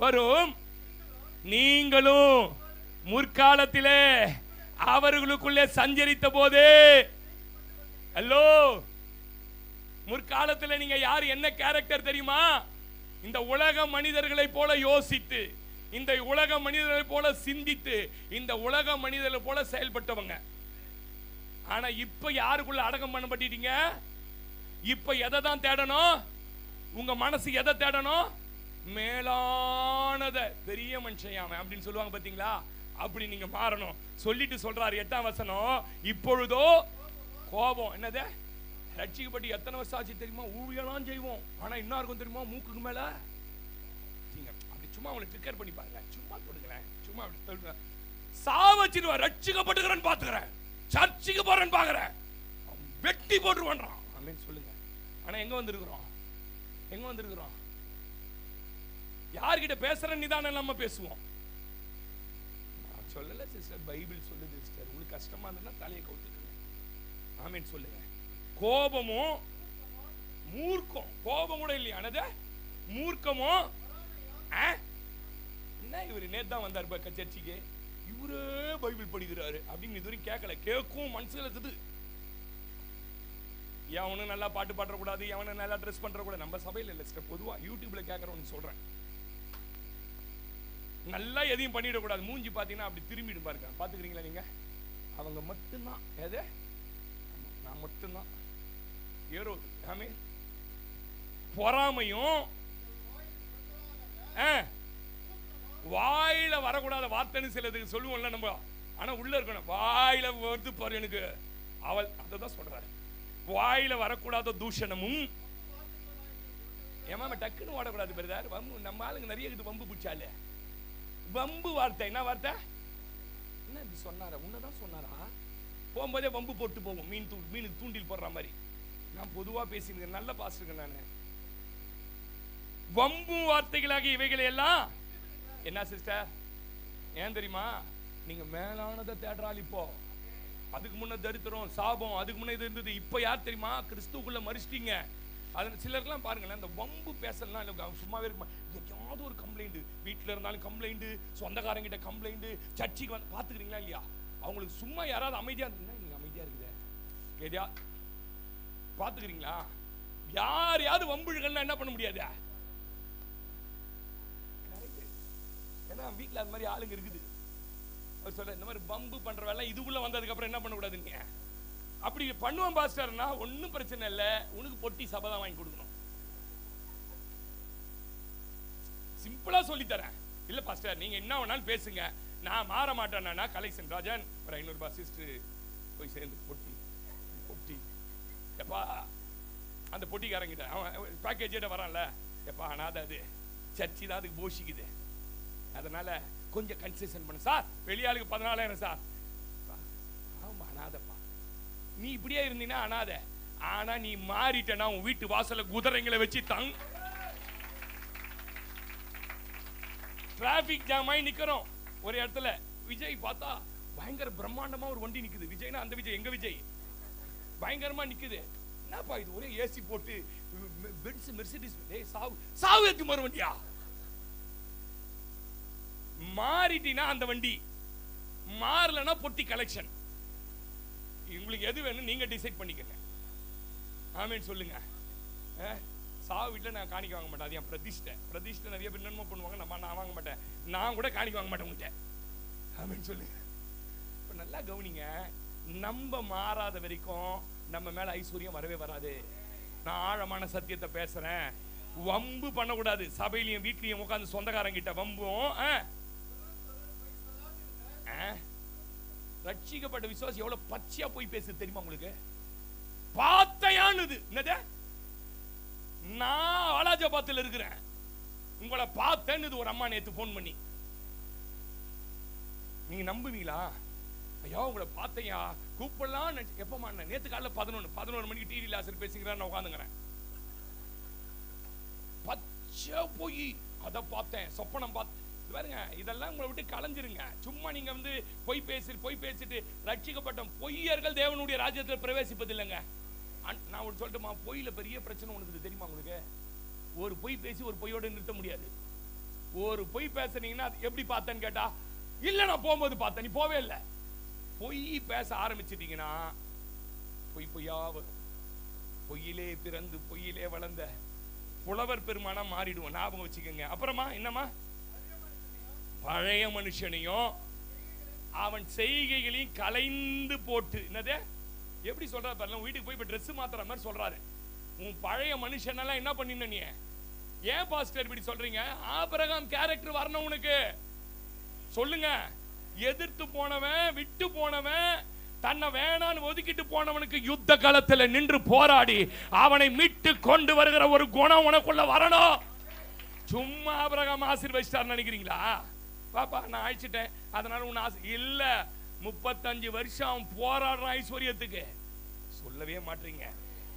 வரும் நீங்களும் முற்காலத்திலே அவர்களுக்குள்ளே சஞ்சரித்த போது, ஹலோ, முற்காலத்தில் நீங்க யார், என்ன கேரக்டர் தெரியுமா? இந்த உலக மனிதர்களை போல யோசித்து, இந்த உலக மனிதர்களை போல சிந்தித்து, இந்த உலக மனிதர்களை போல செயல்பட்டவங்க. ஆனா இப்ப யாருக்குள்ள அடக்கம் பண்ணப்பட்டீங்க? இப்ப எதை தான் தேடணும்? உங்க மனசு எதை தேடணும்? மேலானத. பெரிய மனுஷன் அப்படின்னு சொல்லுவாங்க பாத்தீங்களா? அப்படி நீங்க மாறணும். சொல்லிட்டு சொல்றாரு 8ஆம் வசனம், இப்பொழுதோ கோபம். என்னது? ரட்சிக்கப்பட்டு எத்தனை வருஷம் ஆச்சு தெரியுமா? ஊழியெல்லாம் செய்வோம், ஆனா என்ன இருக்கும் தெரியுமா? மூக்குக்கு மேல அப்படி சும்மா அவங்களை ட்ரிக்கர் பண்ணி பாருங்க, சும்மா கொடுக்குறேன், சும்மா அப்படி சாவச்சிருவா. ரட்சிக்கப்பட்டுக்கிறேன்னு பாத்துக்கிறேன், சர்ச்சுக்கு போறேன்னு பாக்குறேன், வெட்டி போட்டுருவான் அப்படின்னு சொல்லுங்க. ஆனா எங்க வந்திருக்கிறோம்? எங்க வந்திருக்கிறோம்? யார்கிட்ட பேசுற நிதானம் நம்ம பேசுவோம். சொல்லல சிஸ்டர், பைபிள் சொல்லுது சிஸ்டர். உங்களுக்கு கஷ்டமா இருந்தா தலையை கவுத்துக்கங்க. ஆமென் சொல்லுங்க. கோபமும் மூர்க்கம், கோபம் கூட இல்லையா? மூர்க்கமும். என்ன இவரு நேத்து தான் வந்தார் சர்ச்சுக்கு, இவரே பைபிள் படிக்கிறாரு அப்படின்னு இதுவரைக்கும் கேட்கல. கேட்கும் மனசுல இருக்குது. எவனும் நல்லா பாட்டு பாடக்கூடாது, எவனும் நல்லா ட்ரெஸ் பண்றக்கூடாது. நம்ம சபையில் இல்லை சிஸ்டர், பொதுவா யூடியூப்ல கேட்கறவனு சொல்றேன். நல்லா எதையும் பண்ணிடக்கூடாது. மூஞ்சி பாத்தீங்கன்னா அப்படி திரும்பிடும் பாருங்க. பாத்துக்கிறீங்களா நீங்க? அவங்க மட்டும்தான், எது நான் மட்டும்தான் ஏறோது. ஆமே. பொறாமையும் வாயில வரக்கூடாத வார்த்தைன்னு சிலதுக்கு சொல்லுவோம்ல நம்ம, ஆனா உள்ள இருக்கணும். வாயில வருது பாரு எனக்கு, அவள் அததான் சொல்றாரு. வாயில வரக்கூடாத தூஷணமும். ஏமா டக்குன்னு ஓடக்கூடாது பிரதர். வம்பு நம்ம ஆளுங்க நிறைய இது வம்பு பிடிச்சாலே. வம்பு வார்த்தை. என்ன வார்த்தை? என்ன இது சொன்னாரா? உன்னதான் சொன்னாரா? போகும்போதே வம்பு போட்டு போவோம். மீனுக்கு தூண்டில் போடுற மாதிரி. நான் பொதுவா பேசினேன், நல்ல பாஸ்டருங்க நானு. வம்பு வார்த்தைகளாக இவைகளை எல்லாம் என்ன சிஸ்டர்? ஏன் தெரியுமா? நீங்க மேலானதை தேடுறாள். இப்போ அதுக்கு முன்ன தரித்திரம், சாபம், அதுக்கு முன்ன இது இருந்தது. இப்போ யார் தெரியுமா? கிறிஸ்துக்குள்ள மறிச்சிட்டீங்க. அது சிலருக்குலாம் பாருங்களேன், இந்த வம்பு பேசலாம் இல்லை, சும்மாவே இருக்குமா, எங்கேயாவது ஒரு கம்ப்ளைண்ட், வீட்டில் இருந்தாலும் கம்ப்ளைண்ட், சொந்தக்காரங்கிட்ட கம்ப்ளைண்ட், சர்ச்சைக்கு வந்து பார்த்துக்கிறீங்களா இல்லையா? அவங்களுக்கு சும்மா யாராவது அமைதியாக இருந்தீங்கன்னா, நீங்கள் அமைதியாக இருக்குது எதையா பார்த்துக்கிறீங்களா? யாரையாவது வம்புகள்னா என்ன பண்ண முடியாது? ஏன்னா வீட்டில் அது மாதிரி ஆளுங்க இருக்குது. சொல்ல இந்த மாதிரி பம்பு பண்ற வேலை இதுக்குள்ள வந்ததுக்கு அப்புறம் என்ன பண்ணக்கூடாதுங்க. அப்படி பண்ணுவான் பாஸ்டர்னா ஒன்னும் பிரச்சனை இல்லை, உனக்கு பொட்டி சபை தான் வாங்கி கொடுக்கணும். சிம்பிளா சொல்லி தரேன். இல்ல பாஸ்டர் நீங்க என்ன வேணாலும் பேசுங்க, நான் மாற மாட்டேன்னா கலெக்ஷன் ராஜன் ஒரு 500 ரூபாய் சிஸ்டர் போய் சேர்ந்து பொட்டி பொட்டி எப்பா அந்த பொட்டிக்காரங்கிட்ட அவன் பேக்கேஜோட வரான்ல, எப்பா அனாத அது சர்ச்சி தான் அதுக்கு போஷிக்குது, அதனால கொஞ்சம் கன்செஷன் பண்ணு சார். வெளியாளுக்கு 14,000 சார். ஆமா அனாதப்பா, நீ இப்படியே இருந்தீங்கன்னா அனாத. ஆனா நீ மாறிட்டனா உன் வீட்டு வாசல்ல குதிரைங்களை வச்சு டிராபிக் ஜாம் ஆகி நிக்கிறோம் ஒரு இடத்துல. விஜய் பார்த்தா பயங்கர பிரம்மாண்டமா ஒரு வண்டி நிக்குது. விஜய்னா அந்த விஜய், எங்க விஜய் பயங்கரமா நிக்குது. என்னப்பா இது ஒரே ஏசி போட்டு பென்ஸ் மெர்சிடிஸ், டேய் சாவு சாவு ஏத்தி மாறு வண்டியா. மாறிட்டினா அந்த வண்டி, மாறலனா பொட்டி கலெக்ஷன். உங்களுக்கு எது வேணும் நீங்க டிசைட் பண்ணிக்கங்க. ஆமென் சொல்லுங்க. சாவு வீட்டில் நான் காணிக்க வாங்க மாட்டேன், அது என் பிரதிஷ்டை. பிரதிஷ்டை நிறைய பேர் என்னமோ பண்ணுவாங்க, நான் வாங்க மாட்டேன். நான் கூட காணிக்க வாங்க மாட்டேன் உங்கள்கிட்ட. ஆமென் சொல்லுங்க. இப்போ நல்லா கவனிங்க, நம்ம மாறாத வரைக்கும் நம்ம மேல ஐஸ்வர்யம் வரவே வராது. நான் ஆழமான சத்தியத்தை பேசுறேன். வம்பு பண்ணக்கூடாது. சபையிலையும் வீட்லயும் உட்காந்து சொந்தக்காரங்கிட்ட வம்பும். ரட்சிக்கப்பட்ட விசுவாசி எவ்வளவு பச்சையா போய் பேசு தெரியுமா உங்களுக்கு? பாத்தையானது என்னது? நான் வாலாஜாபாத்தில் இருக்கிறேன், உங்களை பார்த்தேன்னு ஒரு அம்மா நேத்து போன் பண்ணி. நீங்க நம்புவீங்களா? ஐயா உங்களை பார்த்தையா கூப்பிடலாம். எப்பமா? நேத்து காலைல 11 மணிக்கு டிவி லாசர் பேசுகிறான்னு உட்காந்துங்கிறேன். பச்சை போய் அதை பார்த்தேன், சொப்பனம் பார்த்தேன். பாருங்க, இதெல்லாம் உங்களை விட்டு கலைஞ்சிருங்க. சும்மா நீங்க வந்து பொய் பேசிட்டு ரட்சிக்கப்பட்ட பொய்யர்கள் தேவனுடைய ராஜ்யத்தில் பிரவேசிப்பது இல்லைங்க. நான் ஒரு சொல்லட்டுமா, பொய்யில பெரிய பிரச்சனை ஒன்று தெரியுமா உங்களுக்கு? ஒரு பொய் பேசி ஒரு பொய்யோட நிறுத்த முடியாது. ஒரு பொய் பேசுனீங்கன்னா எப்படி பார்த்தேன்னு கேட்டா, இல்ல நான் போகும்போது பார்த்தேன், நீ போவே இல்லை. பொய் பேச ஆரம்பிச்சிட்டீங்கன்னா பொய்யா வரும். பொய்யிலே பிறந்து பொய்யிலே வளர்ந்த புலவர் பெருமானா மாறிடுவோம். ஞாபகம் வச்சுக்கோங்க. அப்புறமா என்னமா? பழைய மனுஷனையும் அவன் செய்கைகளையும் கலைந்து போட்டு. என்னது எப்படி சொல்றாரு பாருங்க, வீட்டுக்கு போய் ட்ரெஸ் மாத்துற மாதிரி சொல்றாரு. உன் பழைய மனுஷனெல்லாம் என்ன பண்ணின நீ? ஏன் பாஸ்டர் இப்படி சொல்றீங்க? ஆபிரகாம் கேரக்டர் வரணும் உனக்கு. சொல்லுங்க. எதிர்த்து போனவன், விட்டு போனவன், தன்னை வேணான்னு ஒதுக்கிட்டு போனவனுக்கு யுத்த காலத்துல நின்று போராடி அவனை மீட்டு கொண்டு வருகிற ஒரு குணம் உனக்குள்ள வரணும். சும்மா ஆபிரகாம் ஆசீர்வதிச்சார் நினைக்கிறீங்களா? பாப்பா நான் அழிச்சிட்டேன் அதனால உன்னை இல்ல. 35 வருஷம் போராடுறான் ஐஸ்வர்யத்துக்கு, சொல்லவே மாட்டீங்க.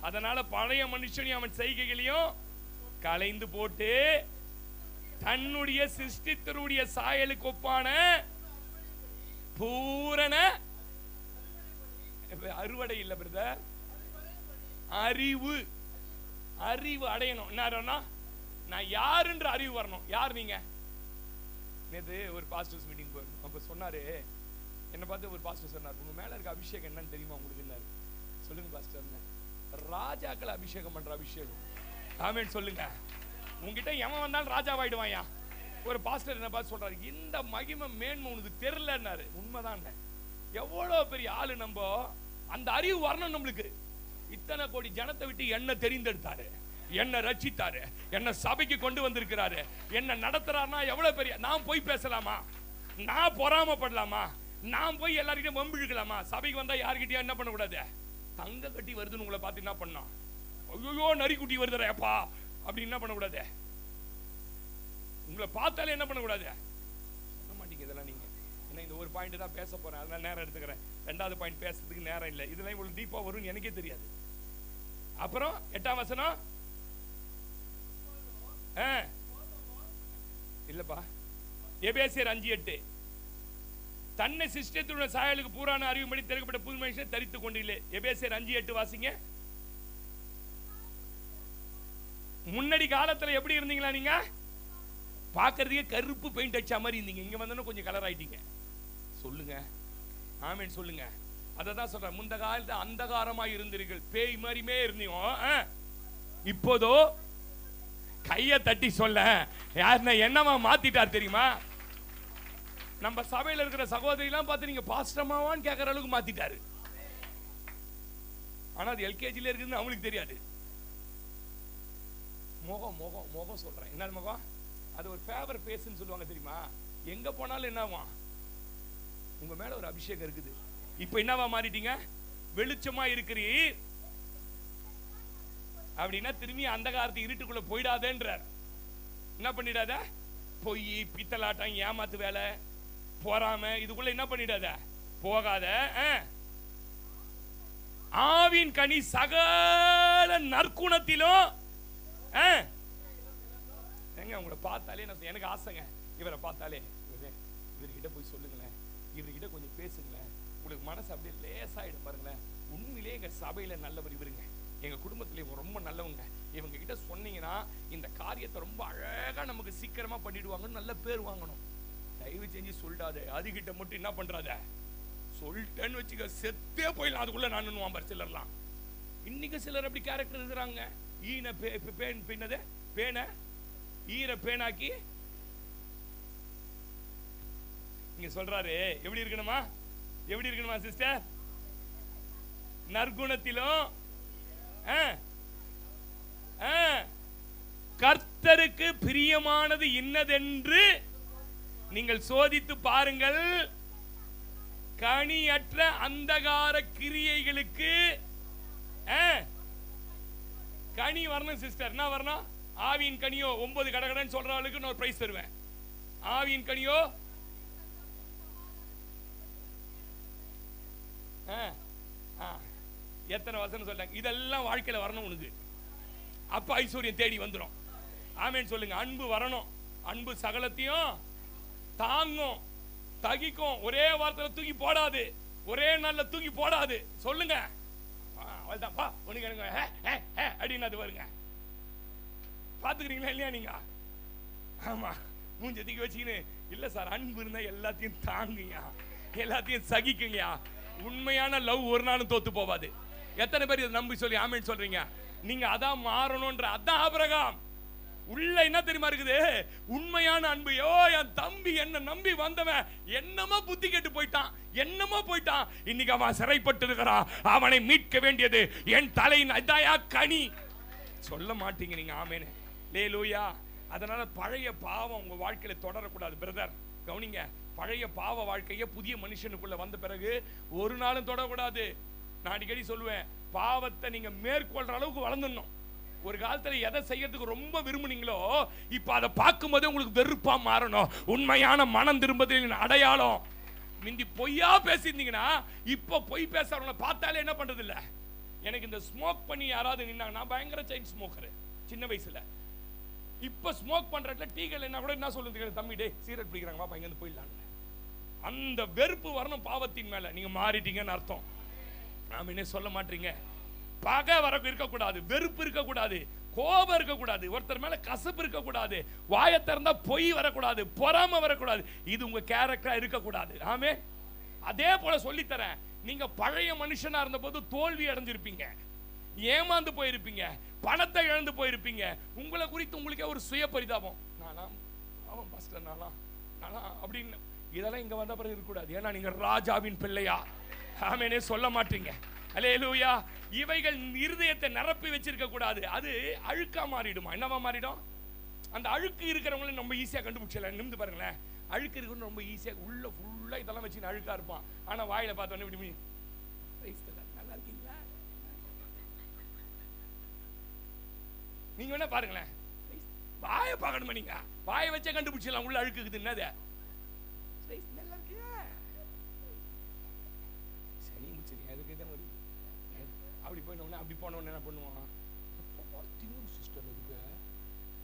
அதனால பழைய மனுஷனையும் அவன் செய்கைகளையும் கலைந்து போட்டு தன்னுடைய சிருஷ்டித்தருடைய சாயலுக்கு ஒப்பான பூரண அறுவடை இல்ல பிரதர், அறிவு அடையணும். என்ன? நான் யாருன்ற அறிவு வரணும். யார் நீங்க? நேற்று ஒரு பாஸ்டர்ஸ் மீட்டிங் போயிருந்தோம். அப்ப சொன்னாரு, என்ன பார்த்து ஒரு பாஸ்டர் சொன்னார், உங்க மேல இருக்க அபிஷேகம் என்னன்னு தெரியுமா உங்களுக்கு? சொல்லுங்க பாஸ்டர். ராஜாக்களை அபிஷேகம் பண்ற அபிஷேகம். ஆமென் சொல்லுங்க. உங்ககிட்ட எவன் வந்தாலும் ராஜாவாயிடுவாயா. ஒரு பாஸ்டர் என்ன பார்த்து சொல்றாரு, இந்த மகிமை மேன்மை உனக்கு தெரியலன்னாரு. உண்மைதான். எவ்வளவு பெரிய ஆளு நம்ம. அந்த அறிவு வரணும் நம்மளுக்கு. இத்தனை கோடி ஜனத்தை விட்டு என்ன தெரிந்தெடுத்தாரு, என்ன ரட்சித்தாரு, என்ன சபைக்கு கொண்டு வந்திருக்கிறாரு, என்ன நடத்துறாருன்னா எவ்வளவு பெரிய. நான் போய் பேசலாமா? நான் பொறாமப்படலாமா? நான் போய் எல்லாருக்கிட்டையும் வம்பிழுக்கலாமா? சபைக்கு வந்தா யாருக்கிட்டையும் என்ன பண்ணக்கூடாது? தங்க கட்டி வருதுன்னு உங்களை பார்த்து என்ன பண்ணா, ஐயோ நரி குட்டி வருதுப்பா அப்படி என்ன பண்ணக்கூடாது? உங்களை பார்த்தாலே என்ன பண்ணக்கூடாது? சொல்ல மாட்டீங்க இதெல்லாம் நீங்க. ஏன்னா இந்த ஒரு பாயிண்ட் தான் பேச போறேன், அதனால நேரம் எடுத்துக்கிறேன். 2வது பாயிண்ட் பேசுறதுக்கு நேரம் இல்லை. இதெல்லாம் இவ்வளவு டீப்பா வரும்னு எனக்கே தெரியாது. அப்புறம் 8ஆம் வசனம் இல்லப்பா, எபேசியர் 5:8. தன்னை சிஸ்டத்துடைய சாயலுக்கு பூரான அறிவும்படி திறக்கப்பட்ட புது மனுஷனை தரித்துக் கொண்டில்லை. எபேசியர் 5:8 வாசிங்க. முன்னாடி காலத்துல எப்படி இருந்தீங்களா? நீங்க பாக்குறதுக்கே கருப்பு பெயிண்ட் அடிச்ச மாதிரி இருந்தீங்க. இங்க வந்தோன்னு கொஞ்சம் கலர் ஆயிட்டீங்க. சொல்லுங்க ஆமென் சொல்லுங்க. அததான் சொல்றேன், முந்த காலத்துல அந்தகாரமா இருந்தீர்கள், பேய் மாதிரிமே இருந்தீங்க. இப்போதோ கைய தட்டி சொல்ல யாருன்னா என்னமா மாத்திட்டார் தெரியுமா? நம்ம சபையில் இருக்கிற சகோதரி எல்லாம் பார்த்து நீங்க பாஸ்டமாவான்னு கேட்கற அளவுக்கு மாத்திட்டாரு. ஆனா அது எல்கேஜில இருக்குன்னு அவங்களுக்கு தெரியாது. முகம் முகம் முகம் சொல்றேன். என்ன முகம்? அது ஒரு ஃபேவர் ஃபேஸ்ன்னு சொல்லுவாங்க தெரியுமா? எங்க போனாலும் என்னவா உங்க மேல ஒரு அபிஷேகம் இருக்குது. இப்ப என்னவா மாறிட்டீங்க? வெளிச்சமா இருக்கிறீர் அப்படின்னா திரும்பி அந்த காலத்து இருட்டுக்குள்ள போயிடாதேன்றார். என்ன பண்ணிடாத? பொய், பித்தலாட்டம், ஏமாத்து வேலை, போறாம இதுக்குள்ள என்ன பண்ணிடாத, போகாத. ஆவின் கனி சகல நற்குணத்திலும். எங்க உங்களை பார்த்தாலே எனக்கு ஆசைங்க, இவரை பார்த்தாலே இவர்கிட்ட போய் சொல்லுங்களேன், இவர்கிட்ட கொஞ்சம் பேசுங்களேன், உங்களுக்கு மனசு அப்படியே லேசாயிடும் பாருங்களேன். உண்மையிலே எங்க சபையில நல்லவர் இவருங்க, எங்க குடும்பத்துல இவங்க ரொம்ப நல்லவங்க, இவங்க கிட்ட சொன்னீங்கன்னா இந்த காரியத்தை ரொம்ப அழகா நமக்கு சீக்கிரமா பண்ணிடுவாங்கன்னு நல்ல பேர் வாங்கணும். தயவு செஞ்சு சொல்லிடாத. அதுகிட்ட மட்டும் என்ன பண்றாத, சொல்லிட்டேன்னு வச்சுக்க செத்தே போயிடலாம். அதுக்குள்ள நான் வாம்பர் சிலர்லாம் இன்னைக்கு சிலர் அப்படி கேரக்டர் இருக்கிறாங்க. ஈன பின்னது பேன ஈர பேனாக்கி இங்க சொல்றாரு. எப்படி இருக்கணுமா? எப்படி இருக்கணுமா சிஸ்டர்? நற்குணத்திலும் கர்த்தருக்கு பிரியமானது இன்னதென்று நீங்கள் சோதித்து பாருங்கள். கனியற்ற அந்தகார கிரியைகளுக்கு கனி வரணும் சிஸ்டர். என்ன வரணும்? ஆவியின் கனியோ 9 கடகடன் சொல்றவளுக்கு நான் ஒரு பிரைஸ் தருவேன். ஆவியின் கனியோ எத்தனை வசனம் சொல்றாங்க? இதெல்லாம் வாழ்க்கையில வரணும் உனக்கு. அப்ப ஐஸ்வர்யம் தேடி வந்துடும். ஆமென் சொல்லுங்க. அன்பு வரணும். அன்பு சகலத்தையும் தாங்கும், தகிக்கும். ஒரே வார்த்தையில தூக்கி போடாது, ஒரே நாள்ல தூக்கி போடாது. சொல்லுங்க. அப்படின்னு அது வருங்க. பாத்துக்கிறீங்களா இல்லையா நீங்க? ஆமா, மூஞ்ச தூக்கி வச்சுக்கின்னு இல்ல சார், அன்பு இருந்தா எல்லாத்தையும் தாங்குங்க, எல்லாத்தையும் சகிக்குங்க. உண்மையான லவ் ஒரு நாளும் தோத்து போவாது. எத்தனை பேர் இதை நம்பி சொல்லி ஆமென் சொல்றீங்க? நீங்க அதான் மாறணும்ன்ற. அதான் ஆபிரகாம் உள்ள என்ன தெரியுமா இருக்குது? உண்மையான அன்பு. யோ என் தம்பி என்ன நம்பி வந்தவன் என்னமோ புத்தி கெட்டு போயிட்டான், என்னமோ போயிட்டான், இன்னைக்கு அவன் சிறைப்பட்டு இருக்கிறான், அவனை மீட்க வேண்டியது என் தலையின் அதாயா கனி. சொல்ல மாட்டீங்க நீங்க ஆமேனு. லேலூயா. அதனால பழைய பாவம் உங்க வாழ்க்கையில தொடரக்கூடாது பிரதர். கவனிங்க, பழைய பாவ வாழ்க்கைய புதிய மனுஷனுக்குள்ள வந்த பிறகு ஒரு நாளும் தொடரக்கூடாது. நான் அடிக்கடி சொல்லுவேன், பாவத்தை நீங்க மேற்கொள்ற அளவுக்கு வளர்ந்துடணும். ஒரு காலத்துல எதை செய்யறதுக்கு ரொம்ப விரும்புனீங்களோ இப்ப அதை பார்க்கும் போதே உங்களுக்கு வெறுப்பா மாறணும். உண்மையான மனம் திரும்புதலின் அடையாளம். மிந்தி பொய்யா பேசியிருந்தீங்கன்னா இப்ப பொய் பேசுறவங்களை பார்த்தாலே என்ன பண்றது இல்ல. எனக்கு இந்த ஸ்மோக் பண்ணி யாராவது நின்னாங்க, நான் பயங்கர செயின் ஸ்மோக்கர் சின்ன வயசுல. இப்ப ஸ்மோக் பண்றதுல டீகள் என்ன கூட என்ன சொல்லுங்க, தம்பி டே சீரட் பிடிக்கிறாங்க, பாப்பா இங்க இருந்து போயிடலான்னு. அந்த வெறுப்பு வரணும் பாவத்தின் மேல. நீங்க மாறிட்டீங்கன்னு அர்த்தம். நாம என்ன சொல்ல மாட்டீங்க. பகை வரக்கு இருக்கக்கூடாது, வெறுப்பு இருக்கக்கூடாது, கோபம் இருக்கக்கூடாது, ஒருத்தர் மேல கசப்பு இருக்கக்கூடாது, வாயை திறந்தா பொய் வரக்கூடாது, பொறாமை வரக்கூடாது. இது உங்க கேரக்டரா இருக்கக்கூடாது. ஆமே. அதே போல சொல்லித்தரேன். நீங்க பழைய மனுஷனா இருந்த போது தோல்வி அடைஞ்சிருப்பீங்க, ஏமாந்து போயிருப்பீங்க, பணத்தை இழந்து போயிருப்பீங்க. உங்களை குறித்து உங்களுக்கே ஒரு சுய பரிதாபம். நானா அவன் பாஸ்டர் நானா நானா அப்படின்னு இதெல்லாம் இங்க வந்த பிறகு இருக்கக்கூடாது. ஏன்னா நீங்க ராஜாவின் பிள்ளையா. ஆமேனே சொல்ல மாட்டீங்க. அல்லேலூயா. இவைகள் இருதயத்தை நிரப்பி வச்சிருக்க கூடாது. அது அழுக்கா மாறிடுமா? என்னவா மாறிடும்? அந்த அழுக்கு இருக்கிறவங்களை நம்ம ஈஸியா கண்டுபிடிச்சலாம். நிமிந்து பாருங்களேன், அழுக்கு இருக்கிறவங்க ரொம்ப ஈஸியா உள்ள ஃபுல்லா இதெல்லாம் வச்சு அழுக்கா இருப்பான். ஆனா வாயில பார்த்தோன்னே இப்படி நல்லா இருக்கீங்களா நீங்க வேணா பாருங்களேன். வாயை பார்க்கணுமா? நீங்க வாயை வச்சே கண்டுபிடிச்சலாம் உள்ள அழுக்கு இருக்குது. என்னது நல்லா இருக்கு சரி முடிச்சு அதுக்கு தான் வருது. அப்படி போயினோடனே அப்படி போனோடனே என்ன பண்ணுவான்? சிஸ்டர் இருக்கு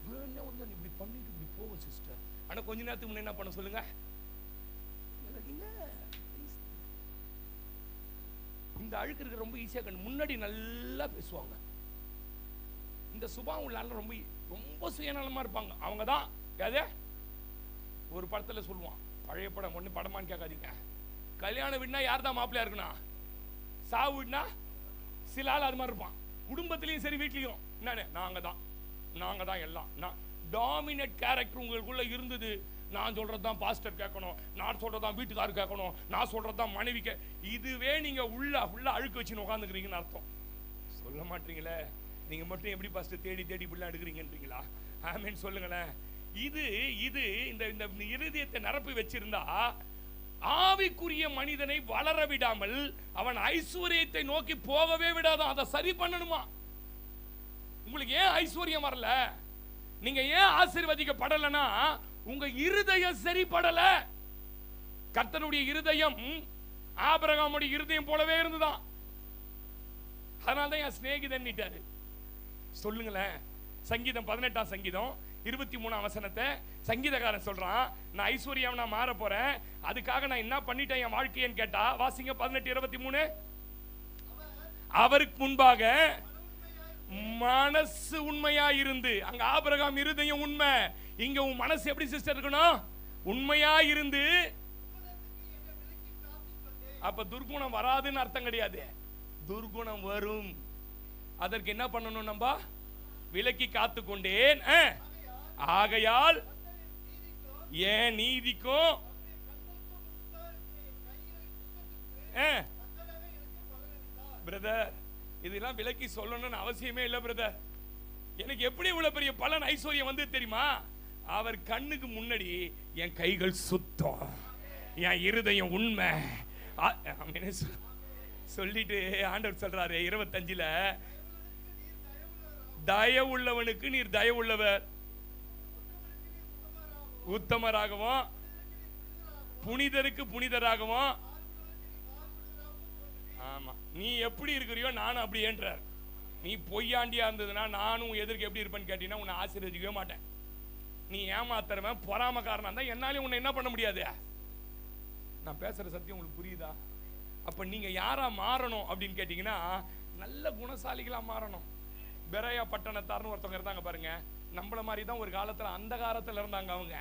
வேணா வந்து இப்படி பண்ணிட்டு இப்படி போவோம் சிஸ்டர். ஆனா கொஞ்ச நேரத்துக்கு முன்னே என்ன பண்ண சொல்லுங்க, இல்ல. இந்த அழுக்கு இருக்க ரொம்ப ஈஸியா கண்டு முன்னாடி நல்லா பேசுவாங்க. இந்த சுபாவம் உள்ள ரொம்ப ரொம்ப சுயநலமா இருப்பாங்க. அவங்க தான் அதே ஒரு படத்துல சொல்லுவான், பழைய படம் ஒண்ணு படமான்னு கேட்காதீங்க, கல்யாண வீடுனா யார் தான் மாப்பிள்ளையா இருக்கணும், சாவு வீடுனா சில ஆள் அது மாதிரி இருப்பான். குடும்பத்திலையும் சரி வீட்லையும் என்னன்னு நாங்க தான் எல்லாம். டாமினேட் கேரக்டர் உங்களுக்குள்ள இருந்தது. நான் சொல்றதுதான் பாஸ்டர் கேட்கணும், நான் சொல்றதுதான் வீட்டுக்காரர் கேட்கணும், நான் சொல்றதுதான் மனைவி இதுவே நீங்க உள்ள அழுக்கு வச்சுன்னு உட்காந்துக்கிறீங்கன்னு அர்த்தம். சொல்ல மாட்டீங்களே, நீங்க மட்டும் எப்படி பாஸ்டர் தேடி தேடி இப்படிலாம் எடுக்கிறீங்கன்றீங்களா? ஆமென் சொல்லுங்களேன். இது இந்த இருதயத்தை நிரப்பி வச்சிருந்தா ஆவிக்குரிய மனிதனை வளர விடாமல் அவன் ஐஸ்வர்யத்தை நோக்கி போகவே விடாதான். அதை சரி பண்ணணுமா? உங்களுக்கு ஏன் ஐஸ்வர்யம் வரல, நீங்க ஏன் ஆசீர்வதிக்கப்படலனா உங்க இருதயம் சரிப்படல. கர்த்தருடைய இருதயம் ஆபிரகாமுடைய இருதயம் போலவே இருந்துதான். அதனால்தான் என் சிநேகிதன் நீட்டாரு. சொல்லுங்களேன், சங்கீதம் 18ஆம் சங்கீதம் 23ஆம் வசனத்தை சங்கீதக்காரன் சொல்றான், நான் ஐஸ்வர்யம் நான் மாற போறேன், அதுக்காக நான் என்ன பண்ணிட்டேன் என் வாழ்க்கைன்னு கேட்டா வாசிங்க 18:23. அவருக்கு முன்பாக மனசு உண்மையா இருந்து, அங்க ஆபிரகாம் இருதயம் உண்மை, இங்க உன் மனசு எப்படி சிஸ்டர் இருக்கணும், உண்மையா இருந்து. அப்ப துர்குணம் வராதுன்னு அர்த்தம் கிடையாது, துர்குணம் வரும். அதற்கு என்ன பண்ணணும், நம்ம விலக்கி காத்து கொண்டேன். ஆகையால் ஏன் நீதிக்கும் பிரதர் இதெல்லாம் விலக்கி சொல்லணும்னு அவசியமே இல்லை பிரதர். எனக்கு எப்படி இவ்வளவு பெரிய பலன் ஐஸ்வர்யம் வந்து தெரியுமா? அவர் கண்ணுக்கு முன்னாடி என் கைகள் சுத்தம், என் இருதயம் உண்மை சொல்லிட்டு ஆண்டவர் சொல்றாரு 25ல, தயவுள்ளவனுக்கு நீர் தயவுள்ளவர், உத்தமராகவும் புனிதருக்கு புனிதராகவும். ஆமா, நீ எப்படி இருக்கிறியோ நானும் அப்படி என்றார். நீ பொய்யாண்டியா இருந்ததுன்னா நானும் எதிர்க்கு எப்படி இருப்பேன்னு கேட்டீங்கன்னா உன்னை ஆசீர்வதிக்கவே மாட்டேன். நீ ஏமாத்துறவன் பொறாமக்காரனா இருந்தா என்னாலையும் உன்னை என்ன பண்ண முடியாது. நான் பேசுற சத்தியம் உங்களுக்கு புரியுதா? அப்ப நீங்க யாரா மாறணும் அப்படின்னு கேட்டீங்கன்னா நல்ல குணசாலிகளா மாறணும். பெரையா பட்டணத்தார்னு ஒருத்தவங்க இருந்தாங்க பாருங்க, நம்மள மாதிரி தான் ஒரு காலத்துல அந்த காலத்துல இருந்தாங்க அவங்க.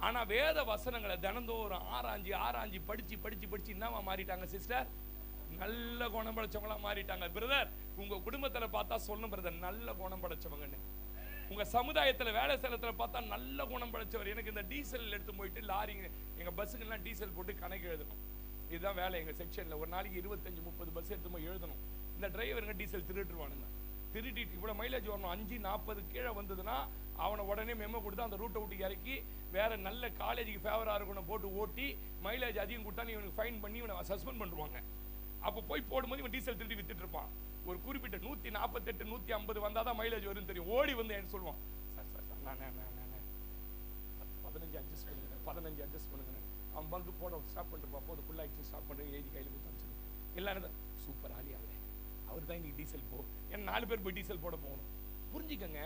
ஆனா வேத வசனங்களை தினந்தோறும் ஆராய்ஞ்சி படிச்சு என்னவா மாறிட்டாங்க சிஸ்டர், நல்ல குணம் படைச்சவங்களா மாறிட்டாங்க. பிரதர் உங்க குடும்பத்துல பார்த்தா சொல்லணும் பிரதர் நல்ல குணம் படைச்சவங்கன்னு. உங்க சமுதாயத்துல வேலை ஸ்தலத்துல பார்த்தா நல்ல குணம் படைச்சவர். எனக்கு இந்த டீசல் எடுத்து போயிட்டு லாரி எங்க பஸ்ஸுக்கெல்லாம் டீசல் போட்டு கணக்கு எழுதணும், இதுதான் வேலை எங்க செக்ஷன்ல. ஒரு நாளைக்கு 25-30 பஸ் எடுத்து போய் எழுதணும். இந்த டிரைவருங்க டீசல் திருட்டுருவானுங்க, திருட்டிட்டு இவ்வளவு மைலேஜ் வரணும் 5-40 கீழே வந்ததுன்னா அவனை உடனே மெமோ கொடுத்து அந்த ரூட்டை விட்டு இறக்கி வேற நல்ல காலேஜுக்கு ஃபேவரா இருக்கணும் போட்டு ஓட்டி மைலேஜ் அதிகம் கொடுத்தா இவனுக்கு ஃபைன் பண்ணி இவனை சஸ்பெண்ட் பண்ணுவாங்க. அப்போ போய் போடும்போது இவன் டீசல் திருடி வித்துட்டு இருப்பான். ஒரு குறிப்பிட்ட 148-150 வந்தாதான் மைலேஜ் வரும்னு தெரியும். ஓடி வந்து என்ன சொல்லுவான், சார் 15 அட்ஜஸ்ட் பண்ணுங்க 15 அட்ஜஸ்ட் பண்ணுங்க. அவன் பங்கு போட ஸ்டாப் பண்ணிட்டு போது ஃபுல்லாக ஆக்சுவலி ஸ்டாப் பண்ணுறேன், எழுதி கையில் கொடுத்தான்னு சொல்லி எல்லாரும் சூப்பர் ஆலியாவே அவர் தான் இன்னைக்கு டீசல் போ, ஏன்னா 4 பேர் போய் டீசல் போட போகணும். புரிஞ்சுக்கங்க,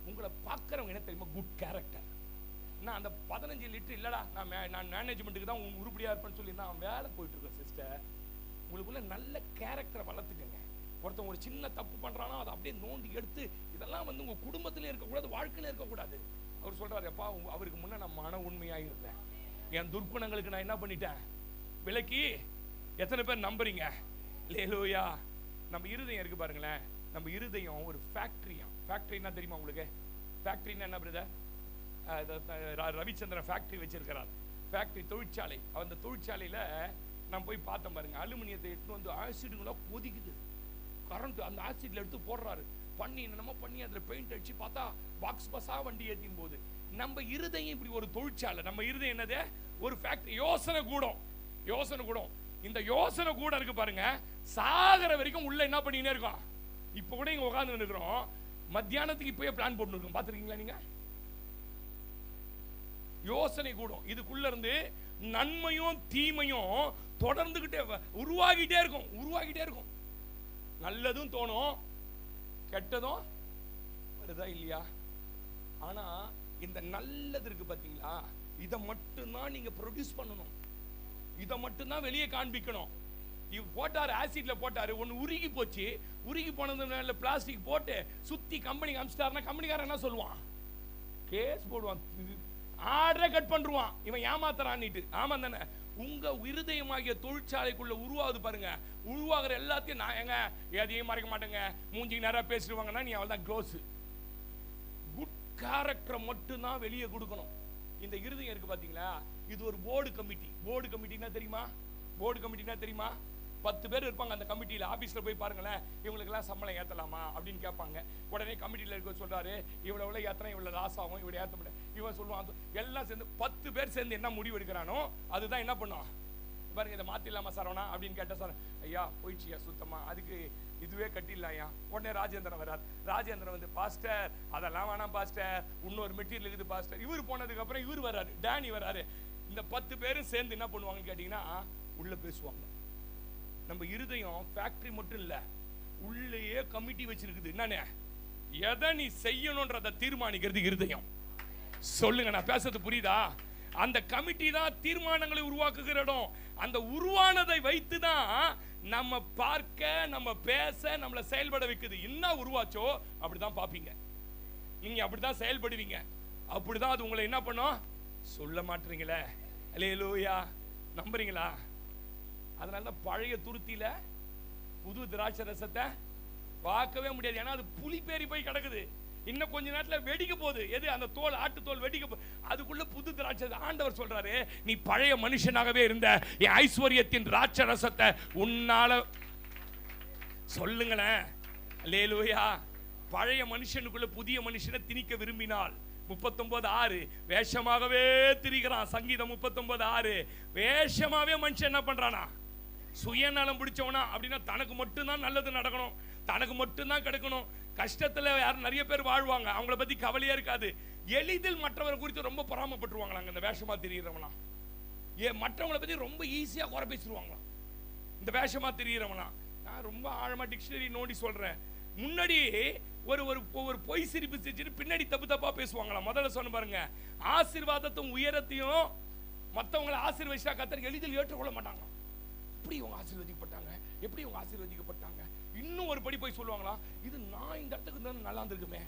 உங்களை பார்க்குறவங்க என்ன தெரியுமா, குட் கேரக்டர். நான் அந்த 15 லிட்டர் இல்லடா நான் மேனேஜ்மெண்ட்டுக்கு தான் உருப்படியா இருப்பேன்னு சொல்லி நான் வேலை போயிட்டு இருக்கேன் சிஸ்டர். உங்களுக்குள்ள நல்ல கேரக்டரை வளர்த்துக்கங்க. ஒருத்தன் ஒரு சின்ன தப்பு பண்றானா அதை அப்படியே நோண்டி எடுத்து, இதெல்லாம் வந்து உங்க குடும்பத்திலே இருக்கக்கூடாது, வாழ்க்கையில இருக்கக்கூடாது. அவர் சொல்றாரு, அப்பா அவருக்கு முன்ன நான் மன உண்மையா இருந்தேன், என் துர்க்குணங்களுக்கு நான் என்ன பண்ணிட்டேன் விலக்கி. எத்தனை பேர் நம்புறீங்க? லேலூயா. நம்ம இருதயம் இருக்கு பாருங்களேன், நம்ம இருதயம் ஒரு ஃபேக்டரியா. ஃபேக்டரினா தெரியுமா உங்களுக்கு? ஃபேக்டரினா என்ன பிரதர்? ரவிச்சந்திரன் ஃபேக்டரி வச்சிருக்கிறார், ஃபேக்டரி தொழிற்சாலை. அந்த தொழிற்சாலையில நான் போய் பார்த்தேன் பாருங்க, அலுமினியத்தை எடுத்து வந்து ஆசிடுங்களா கொதிக்குது, கரண்ட் அந்த ஆசிட்ல எடுத்து போடுறாரு, பண்ணி என்னமோ பண்ணி அதுல பெயிண்ட் அடிச்சு பார்த்தா பாக்ஸ் பஸ்ஸா வண்டி ஏற்றின் போது. நம்ம இருதயம் இப்படி ஒரு தொழிற்சாலை. நம்ம இருதயம் என்னது? ஒரு ஃபேக்டரி, யோசனை கூடம். யோசனை கூடம். இந்த யோசனை கூடம் இருக்கு பாருங்க, சாகர வரைக்கும் உள்ள என்ன பண்ணினே இருக்கோம். இப்ப கூட இங்க உட்கார்ந்து இருக்கிறோம், மத்தியானத்துக்கு இப்பயே பிளான் போட்டு இருக்கோம், பாத்துருக்கீங்களா நீங்க? யோசனை கூடும். இதுக்குள்ள இருந்து நன்மையும் தீமையும் தொடர்ந்துகிட்டே உருவாகிட்டே இருக்கும். நல்லதும் தோணும், கெட்டதும் வருதா இல்லையா? ஆனா இந்த நல்லது இருக்கு பாத்தீங்களா, இதை மட்டும்தான் நீங்க ப்ரொடியூஸ் பண்ணணும். இதை மட்டும்தான் வெளியே காண்பிக்கணும். போட்டாரு, ஆசிட்ல போட்டாரு, ஒன்னு உருகி போச்சு. உருகி போனது பிளாஸ்டிக் போட்டு சுத்தி கம்பெனிக்கு அனுப்பிச்சிட்டாருன்னா கம்பெனிக்காரன் என்ன சொல்லுவான்? கேஸ் போடுவான், ஆர்டரை கட் பண்ணுவான், இவன் ஏமாத்துறான்னுட்டு. ஆமா தானே? உங்க இருதயமாகிய தொழிற்சாலைக்குள்ள உருவாகுது பாருங்க, உருவாகிற எல்லாத்தையும் நான் எங்க எதையும் மறைக்க மாட்டேங்க, மூஞ்சிக்கு நேரம் பேசிடுவாங்கன்னா நீ அவள் தான் க்ளோஸ். குட் கேரக்டரை மட்டும்தான் வெளியே கொடுக்கணும். இந்த இருதயம் இருக்கு பாத்தீங்களா, இது ஒரு போர்டு கமிட்டி. போர்டு கமிட்டினா தெரியுமா? போர்டு கமிட்டினா தெரியுமா? 10 பேர் இருப்பாங்க அந்த கமிட்டியில். ஆபீஸ்ல போய் பாருங்களேன், இவங்களுக்கெல்லாம் சம்பளம் ஏற்றலாமா அப்படின்னு கேட்பாங்க. உடனே கமிட்டியில் இருக்க சொல்றாரு, இவ்வளவு ஏத்தனா இவ்வளவு லாஸ் ஆகும், இவ்வளவு ஏற்ற முடியாது. இவன் சொல்லுவான். எல்லாம் சேர்ந்து 10 பேர் சேர்ந்து என்ன முடிவு எடுக்கிறானோ அதுதான் என்ன பண்ணும் பாருங்க. இதை மாத்திடலாமா சரவணா அப்படின்னு கேட்ட சார், ஐயா போயிடுச்சியா சுத்தமா, அதுக்கு இதுவே கட்டிடலாம்யா. உடனே ராஜேந்திரன் வர்றார். ராஜேந்திரன் வந்து, பாஸ்டர் அதெல்லாம் வேணாம் பாஸ்டர், இன்னொரு மெட்டீரியல் இருக்குது பாஸ்டர். இவர் போனதுக்கு அப்புறம் இவர் வர்றாரு, டேனி வர்றாரு. இந்த 10 பேரும் சேர்ந்து என்ன பண்ணுவாங்கன்னு கேட்டீங்கன்னா உள்ள பேசுவாங்க. நம்ம இருதயம் ஃபேக்டரி மட்டும் இல்ல, உள்ளேயே கமிட்டி வச்சிருக்குது. என்னன்னு எதை நீ செய்யணும்ன்றத தீர்மானிக்கிறது இருதயம். சொல்லுங்க, நான் பேசுறது புரியுதா? அந்த கமிட்டி தான் தீர்மானங்களை உருவாக்குகிற இடம். அந்த உருவானதை வைத்து தான் நம்ம பார்க்க, நம்ம பேச, நம்மளை செயல்பட வைக்குது. என்ன உருவாச்சோ அப்படிதான் பாப்பீங்க, நீங்க அப்படிதான் செயல்படுவீங்க, அப்படிதான் அது உங்களை என்ன பண்ணும். சொல்ல மாட்டீங்களே, அல்லேலூயா, நம்புறீங்களா? அதனாலதான் பழைய துருத்தியில புது திராட்சை ரசத்தை பார்க்கவே முடியாது. ஏன்னா அது புளி பேறி போய் கிடக்குது. இன்னும் கொஞ்ச நேரத்துல வெடிக்க போகுது. எது? அந்த தோல், ஆட்டு தோல் வெடிக்க போகுது. அதுக்குள்ள புது திராட்சை. ஆண்டவர் சொல்றாரு, நீ பழைய மனுஷனாகவே இருந்த, என் ஐஸ்வர்யத்தின் திராட்சை ரசத்தை உன்னால. சொல்லுங்களேன், அல்லேலூயா. பழைய மனுஷனுக்குள்ள புதிய மனுஷனை திணிக்க விரும்பினால் 39:6 வேஷமாகவே திரிகிறான். சங்கீதம் 39:6 வேஷமாவே மனுஷன் என்ன பண்றானா? சுயநலம் பிடிச்சவனா. அப்படின்னா தனக்கு மட்டும்தான் நல்லது நடக்கணும், தனக்கு மட்டும்தான் கிடைக்கணும். கஷ்டத்துல யாரும் நிறைய பேர் வாழ்வாங்க, அவங்கள பத்தி கவலையே இருக்காது. எளிதில் மற்றவரை குறித்து ரொம்ப பொறாமப்பட்டுருவாங்களாங்க இந்த வேஷமா தெரிகிறவனா. மற்றவங்களை பத்தி ரொம்ப ஈஸியா குறை பேசிடுவாங்களாம் இந்த வேஷமா தெரிகிறவனா. நான் ரொம்ப ஆழமா டிக்ஷனரி நோண்டி சொல்றேன். முன்னாடி ஒரு பொய் சிரிப்பு சிரிச்சுட்டு பின்னாடி தப்பு தப்பா பேசுவாங்களாம். முதல்ல சொன்ன பாருங்க, ஆசீர்வாதத்தையும் உயரத்தையும் மற்றவங்களை ஆசீர்வதிச்சா கர்த்தர் எளிதில் ஏற்றுக்கொள்ள மாட்டாங்க. எப்படி இவங்க ஆசீர்வதிக்கப்பட்டாங்க, எப்படி இவங்க ஆசீர்வதிக்கப்பட்டாங்க. இன்னும் ஒரு படி போய் சொல்லுவாங்களா, இது நான் இந்த இடத்துக்கு தான் நல்லா இருந்திருக்குமே.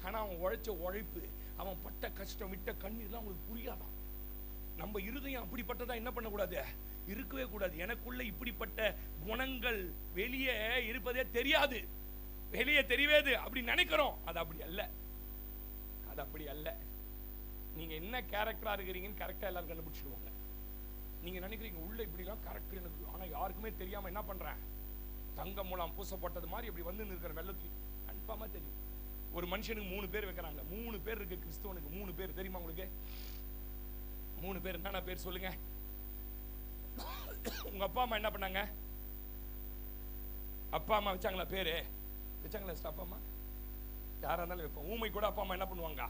ஆனா அவன் உழைச்ச உழைப்பு, அவன் பட்ட கஷ்டம், விட்ட கண்ணீர்லாம் அவங்களுக்கு புரியாதான். நம்ம இருதயம் அப்படிப்பட்டதா என்ன பண்ணக்கூடாது, இருக்கவே கூடாது. எனக்குள்ள இப்படிப்பட்ட குணங்கள் வெளியே இருப்பதே தெரியாது, வெளியே தெரியாது அப்படி நினைக்கிறோம். அது அப்படி அல்ல, அது அப்படி அல்ல. நீங்க என்ன கேரக்டரா இருக்கிறீங்கன்னு கரெக்டா எல்லாரும் கண்டுபிடிச்சிடுவாங்க. நீங்க நினைக்கிறீங்க உள்ள இப்படிலாம் கரெக்ட் எனக்கு, ஆனா யாருக்குமே தெரியாம என்ன பண்றேன், தங்க மூலம் பூசப்பட்டது மாதிரி இப்படி வந்து நிற்கிற வெள்ளத்தில் கன்ஃபார்மா தெரியும். ஒரு மனுஷனுக்கு 3 பேர் வைக்கிறாங்க. 3 பேர் இருக்கு கிறிஸ்தவனுக்கு. 3 பேர் தெரியுமா உங்களுக்கு? 3 பேர் என்னென்ன பேர் சொல்லுங்க. உங்க அப்பா அம்மா என்ன பண்ணாங்க? அப்பா அம்மா வச்சாங்களா பேரு? வச்சாங்களா? அப்பா அம்மா யாரா இருந்தாலும் வைப்போம். ஊமை கூட அப்பா அம்மா என்ன பண்ணுவாங்க,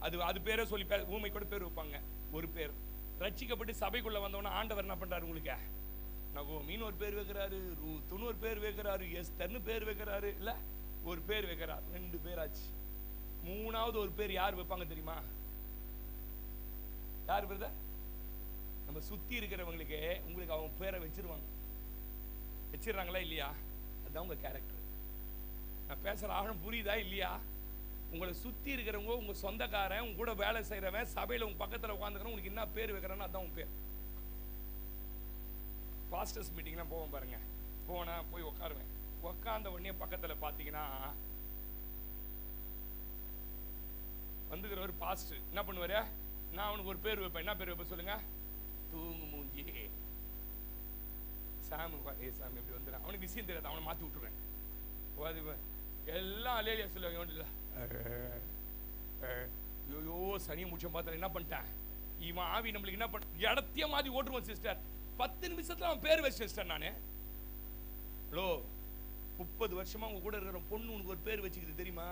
அது பேரே சொல்லி ஊமை கூட பேர் வைப்பாங்க. ஒரு பேர். ரட்சிக்கப்பட்டு சபைக்குள்ள வந்தவன ஆண்டவர் என்ன பண்றாரு உங்களுக்கு, நகோமின்னு ஒரு பேர் வைக்கிறாரு, ரூத்துன்னு ஒரு பேர் வைக்கிறாரு, எஸ்தர்னு பேர் வைக்கிறாரு, இல்ல ஒரு பேர் வைக்கிறார். 2 பேர் ஆச்சு. 3வது ஒரு பேர் யார் வைப்பாங்க தெரியுமா? யார் பிரதர்? நம்ம சுத்தி இருக்கிறவங்களுக்கு உங்களுக்கு அவங்க பேரை வச்சிருவாங்க. வச்சிடறாங்களா இல்லையா? அதுதான் உங்க கேரக்டர். நான் பேசுற ஆழம் புரியுதா இல்லையா? உங்களை சுத்தி இருக்கிறவங்க, உங்க சொந்தக்காரன், உங்க கூட வேலை செய்யறவன், சபையில உங்க பக்கத்துல உட்காந்துக்கிறவன், உங்களுக்கு என்ன பேர் வைக்கிறானோ அதான் உங்க பேர். பாஸ்டர்ஸ் மீட்டிங்லாம் போவோம் பாருங்க, போனா போய் உட்காருவேன். உட்கார்ந்த உடனே பக்கத்துல பாத்தீங்கன்னா வந்துக்கிற ஒரு பாஸ்டர் என்ன பண்ணுவாரு, நான் அவனுக்கு ஒரு பேர் வைப்பேன். என்ன பேர் வைப்பேன் சொல்லுங்க? தூங்கு மூஞ்சி சாமி. சாமி எப்படி வந்துடுறேன், அவனுக்கு விஷயம் தெரியாது, அவனை மாத்தி விட்டுருவேன். எல்லாம் அலேலியா சொல்லுவாங்க. ஐயோ சனியை முடிச்ச பார்த்தா என்ன பண்ணிட்டேன், இவன் ஆவி நம்மளுக்கு என்ன பண்ண இடத்தைய மாதிரி ஓட்டுருவோம் சிஸ்டர். 10 நிமிஷத்துல அவன் பேர் வச்சு சிஸ்டர். நானு ஹலோ 30 வருஷமா உங்க கூட இருக்கிற பொண்ணு உனக்கு ஒரு பேர் வச்சுக்குது தெரியுமா?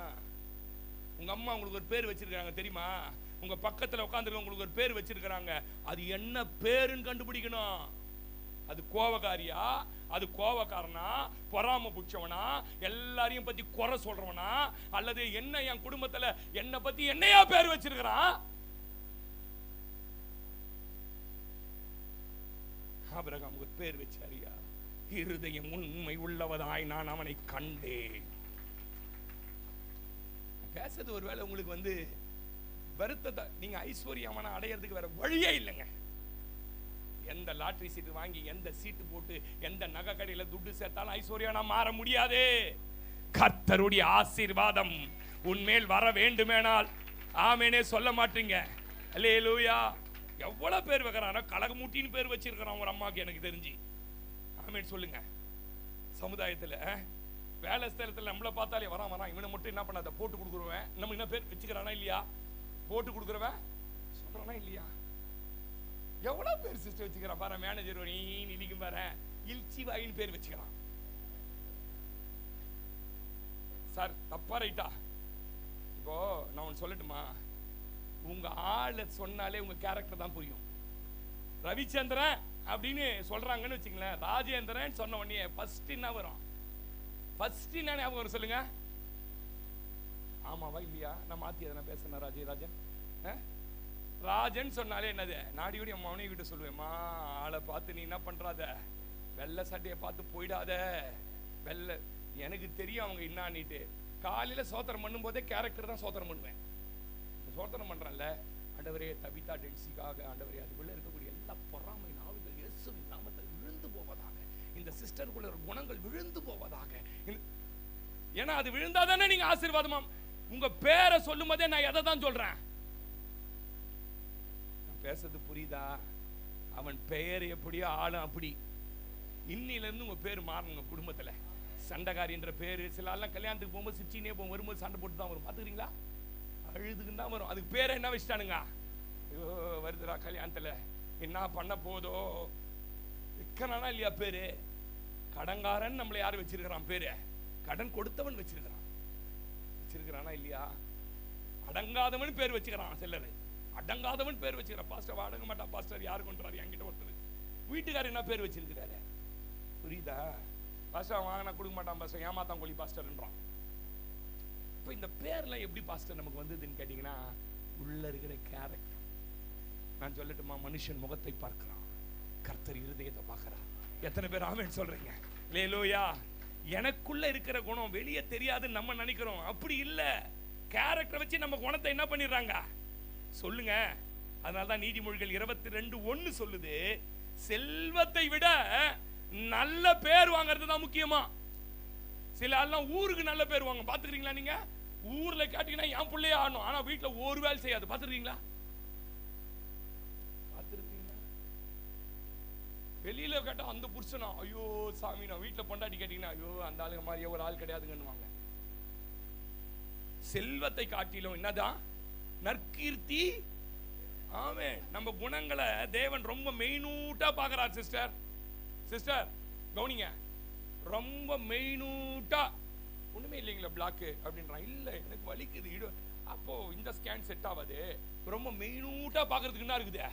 உங்க அம்மா உங்களுக்கு ஒரு பேர் வச்சிருக்காங்க தெரியுமா? உங்க பக்கத்துல உட்காந்துருக்க உங்களுக்கு ஒரு பேர் வச்சிருக்காங்க. அது என்ன பேருன்னு கண்டுபிடிக்கணும். அது கோவக்காரியா, அது கோவக்காரனா, பொறாம புடிச்சவனா, எல்லாரையும் பத்தி குறை சொல்றவனா, அல்லது என்ன என் குடும்பத்துல என்ன பத்தி என்னையா பேர் வச்சிருக்கிறான்? ஆபிரகாமுக்கு ஒரு பேர் வச்சாரியா, இருதயம் உண்மை உள்ளவதாய் நான் அவனை கண்டேன். பேசுறது ஒருவேளை உங்களுக்கு வருத்தத்தை, நீங்க ஐஸ்வர்யமான அடையிறதுக்கு வேற வழியே இல்லைங்க. எந்த லாட்டரி சீட்டு வாங்கி, எந்த சீட்டு போட்டு, எந்த நகை கடையில துட்டு சேர்த்தாலும் ஐஸ்வர்யா மாற முடியாது. கர்த்தருடைய ஆசீர்வாதம் உன்மேல் வர வேண்டுமேனால் ஆமேனே சொல்ல மாட்டீங்க. அல்லேலூயா. எவ்வளவு பேர் வைக்கிறான், கலகமூட்டின்னு பேர் வச்சிருக்கிறான் ஒரு அம்மாக்கு எனக்கு தெரிஞ்சு. ஆமேன் சொல்லுங்க. சமுதாயத்துல வேலை ஸ்தலத்தில் நம்மளை பார்த்தாலே வரான் இவனை மட்டும் என்ன பண்ணாத போட்டு கொடுக்குறவன் நம்ம என்ன பேர் வச்சுக்கிறானா இல்லையா? போட்டு கொடுக்குறவன் சொல்றானா இல்லையா? எவ்வளவு பேர் சிஸ்டர் வச்சுக்கிறான் பாரு. மேனேஜர் நினைக்கும் பாரு, இல்ச்சி வாயின்னு பேர் வச்சுக்கிறான். சார் தப்பா ரைட்டா? இப்போ நான் ஒன்று சொல்லட்டுமா? உங்க ஆளை சொன்னாலே உங்க கேரக்டர் தான் புரியும். ரவிச்சந்திரன் அப்படின்னு சொல்றாங்கன்னு வச்சுங்களேன், ராஜேந்திரன் சொன்ன உடனே ஃபர்ஸ்ட் என்ன வரும்? ஃபர்ஸ்ட் என்ன ஞாபகம் வரும் சொல்லுங்க? ஆமாவா இல்லையா? நான் மாத்தி எதனா பேசுறேன். ராஜன் ராஜன் சொன்னாலே என்னது? நாடியோடி என் மௌனி கிட்ட சொல்லுவேம்மா, ஆளை பார்த்து நீ என்ன பண்றாத, வெள்ளை சட்டையை பார்த்து போயிடாத. வெள்ளை எனக்கு தெரியும் அவங்க என்னான்னுட்டு. காலையில சோத்திரம் பண்ணும் போதே கேரக்டர் தான் சோத்திரம் பண்ணுவேன். சோத்திரம் பண்றேன்ல, ஆண்டவரே தபிதா டென்சிக்காக, ஆண்டவரே அதுக்குள்ள இருக்கக்கூடிய எல்லா பொறாமை நாவுகள் இயேசுவின் நாமத்தில் விழுந்து போவதாக, இந்த சிஸ்டருக்குள்ள குணங்கள் விழுந்து போவதாக. ஏன்னா அது விழுந்தாதானே நீங்க ஆசீர்வாதமா. உங்க பேரை சொல்லும் போதே நான் எதை தான் சொல்றேன்? பேசுறது புரியுதா? அவன் பெயர் எப்படியோ ஆளும் அப்படி. இன்னில இருந்து உங்க பேர் மாறணுங்க. குடும்பத்துல சண்டைக்காரின்ற பேரு, சில எல்லாம் கல்யாணத்துக்கு போகும்போது சிரிச்சினே போகும், வரும்போது சண்டை போட்டு தான் வரும். பாத்துக்கிறீங்களா? அழுதுக்குன்னு தான் வரும். அதுக்கு பேரை என்ன வச்சுட்டானுங்க? ஐயோ வருதுடா கல்யாணத்துல என்ன பண்ண போதோ. விற்கனா இல்லையா பேரு? கடன்காரன் நம்மளை யாரு வச்சிருக்கிறான் பேரு? கடன் கொடுத்தவன் வச்சிருக்கிறானா இல்லையா? அடங்காதவன் பேர் வச்சுக்கிறான். சிலர் அடங்காதவன் பேர் வச்சுக்கிறான். பாஸ்டர் அடங்க மாட்டான். பாஸ்டர் யாரு கொண்டாரு? என்கிட்ட ஒருத்தர் வீட்டுக்காரர் என்ன பேர் வச்சிருக்கிறாரு? புரியுதா? பாஸ்டர் வாங்கினா கொடுக்க மாட்டான். பாஸ்டர் ஏமாத்தான் கொல்லி பாஸ்டர்ன்றான். இப்போ இந்த பேர்லாம் எப்படி பாஸ்டர் நமக்கு வந்ததுன்னு கேட்டீங்கன்னா, உள்ள இருக்கிற கேரக்டர். நான் சொல்லட்டுமா? மனுஷன் முகத்தை பார்க்கிறான், கர்த்தர் இருதயத்தை பார்க்கிறான். எத்தனை பேர் ஆமென் சொல்றீங்க? அல்லேலூயா. எனக்குள்ள இருக்கிற குணம் வெளியே தெரியாதுன்னு நம்ம நினைக்கிறோம். அப்படி இல்ல. கேரக்டர் வச்சு நம்ம குணத்தை என்ன பண்ணிடுறாங்க சொல்லுங்க. அதனாலதான் நீதிமொழிகள் 22:1 சொல்லுது, செல்வத்தை விட நல்ல பேர் வாங்குறது தான் முக்கியமா. சில எல்லாம் ஊருக்கு நல்ல பேர் வாங்க. பாத்துக்கிறீங்களா? நீங்க ஊர்ல கேட்டீங்கன்னா என் பிள்ளையே ஆடணும், ஆனா வீட்டுல ஒரு வேலை செய்யாது. பாத்துருக்கீங்களா? வெளியில கேட்டா அந்த புருஷனா, ஐயோ சாமி. நான் வீட்டுல பொண்டாட்டி கேட்டீங்கன்னா, ஐயோ அந்த ஆளுங்க மாதிரியே ஒரு ஆள் கிடையாதுங்கன்னு. செல்வத்தை காட்டிலும் என்னதான் நற்கீர்த்தி. ஆமென். நம்ம குணங்களை தேவன் ரொம்ப மெயினூட்டா பாக்குறார். சிஸ்டர் கவனிங்க, ரொம்ப மெயினூட்டா. ஒண்ணுமே இல்லைங்களா பிளாக் அப்படின்றான். இல்ல எனக்கு வலிக்குது. அப்போ இந்த ஸ்கேன் செட் ஆகாது. ரொம்ப மெயினூட்டா பாக்குறதுக்கு என்ன இருக்குது?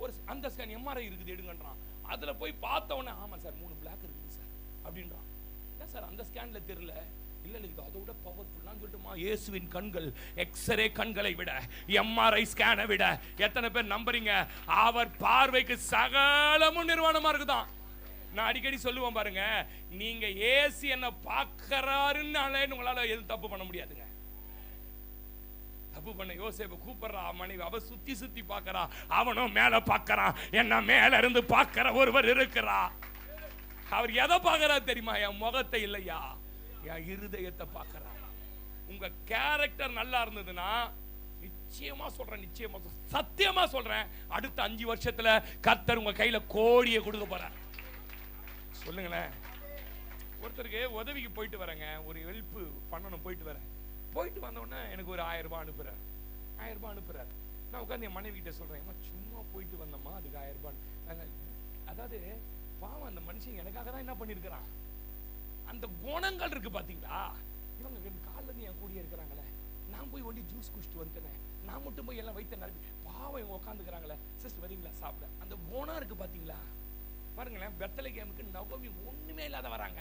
ஒரு அந்த ஸ்கேன் எம்ஆர்ஐ இருக்குது எடுங்கன்றான். அதுல போய் பார்த்த உடனே ஆமா சார் 3 பிளாக் இருக்குது சார் அப்படின்றான். என்ன சார் அந்த ஸ்கேன்ல தெரியல? இல்ல இது அதை விட பவர்ஃபுல்லான்னு சொல்லிட்டுமா. இயேசுவின் கண்கள் எக்ஸ்ரே கண்களை விட, எம்ஆர்ஐ ஸ்கேனை விட எத்தனை பேர் நம்புறீங்க? அவர் பார்வைக்கு சகலமும் நிர்வாணமா இருக்குதான். நான் அடிக்கடி சொல்லுவேன் பாருங்க, நீங்க ஏசு என்ன பார்க்கறாருன்னாலே உங்களால எதுவும் தப்பு பண்ண முடியாதுங்க. தப்பு பண்ண யோசேப்பை கூப்பிடுறா மனைவி, அவ சுத்தி பார்க்கறா, அவனும் மேல பார்க்கறான். என்ன மேல இருந்து பார்க்கிற ஒருவர் இருக்கிறா. அவர் எதை பார்க்கறா தெரியுமா? என் முகத்தை இல்லையா, என் இருதயத்தை பார்க்கறா. உங்க கேரக்டர் நல்லா இருந்ததுன்னா நிச்சயமா சொல்றேன், நிச்சயமா சத்தியமா சொல்றேன், அடுத்த 5 வருஷத்துல கர்த்தர் உங்க கையில கோடியை கொடுக்க போறார். சொல்லுங்களேன். ஒருத்தருக்கு உதவிக்கு போயிட்டு வரேங்க, ஒரு ஹெல்ப் பண்ணணும், போயிட்டு வரேன். போயிட்டு வந்த உடனே எனக்கு ஒரு 1000 ரூபாய் அனுப்புறாரு. 1000 ரூபாய் அனுப்புறாரு. நான் உட்காந்து என் மனைவி கிட்ட சொல்றேன், சும்மா போயிட்டு வந்தோமா அதுக்கு 1000 ரூபாய். அதாவது பாவம் அந்த மனுஷன் எனக்காக தான் என்ன பண்ணிருக்கிறான். அந்த குணங்கள் இருக்கு பாத்தீங்களா? இவங்க காலில இருந்து என் கூடிய இருக்கிறாங்களே, நான் போய் ஒண்டி ஜூஸ் குடிச்சிட்டு வந்துட்டேன், நான் மட்டும் போய் எல்லாம் வைத்த நிரப்பி பாவம் இவங்க உட்காந்துக்கிறாங்களே, சிஸ்டர் வரீங்களா சாப்பிட. அந்த குணம் இருக்கு பாத்தீங்களா? பாருங்களேன், பெத்லகேமுக்கு நகோமி ஒண்ணுமே இல்லாத வராங்க.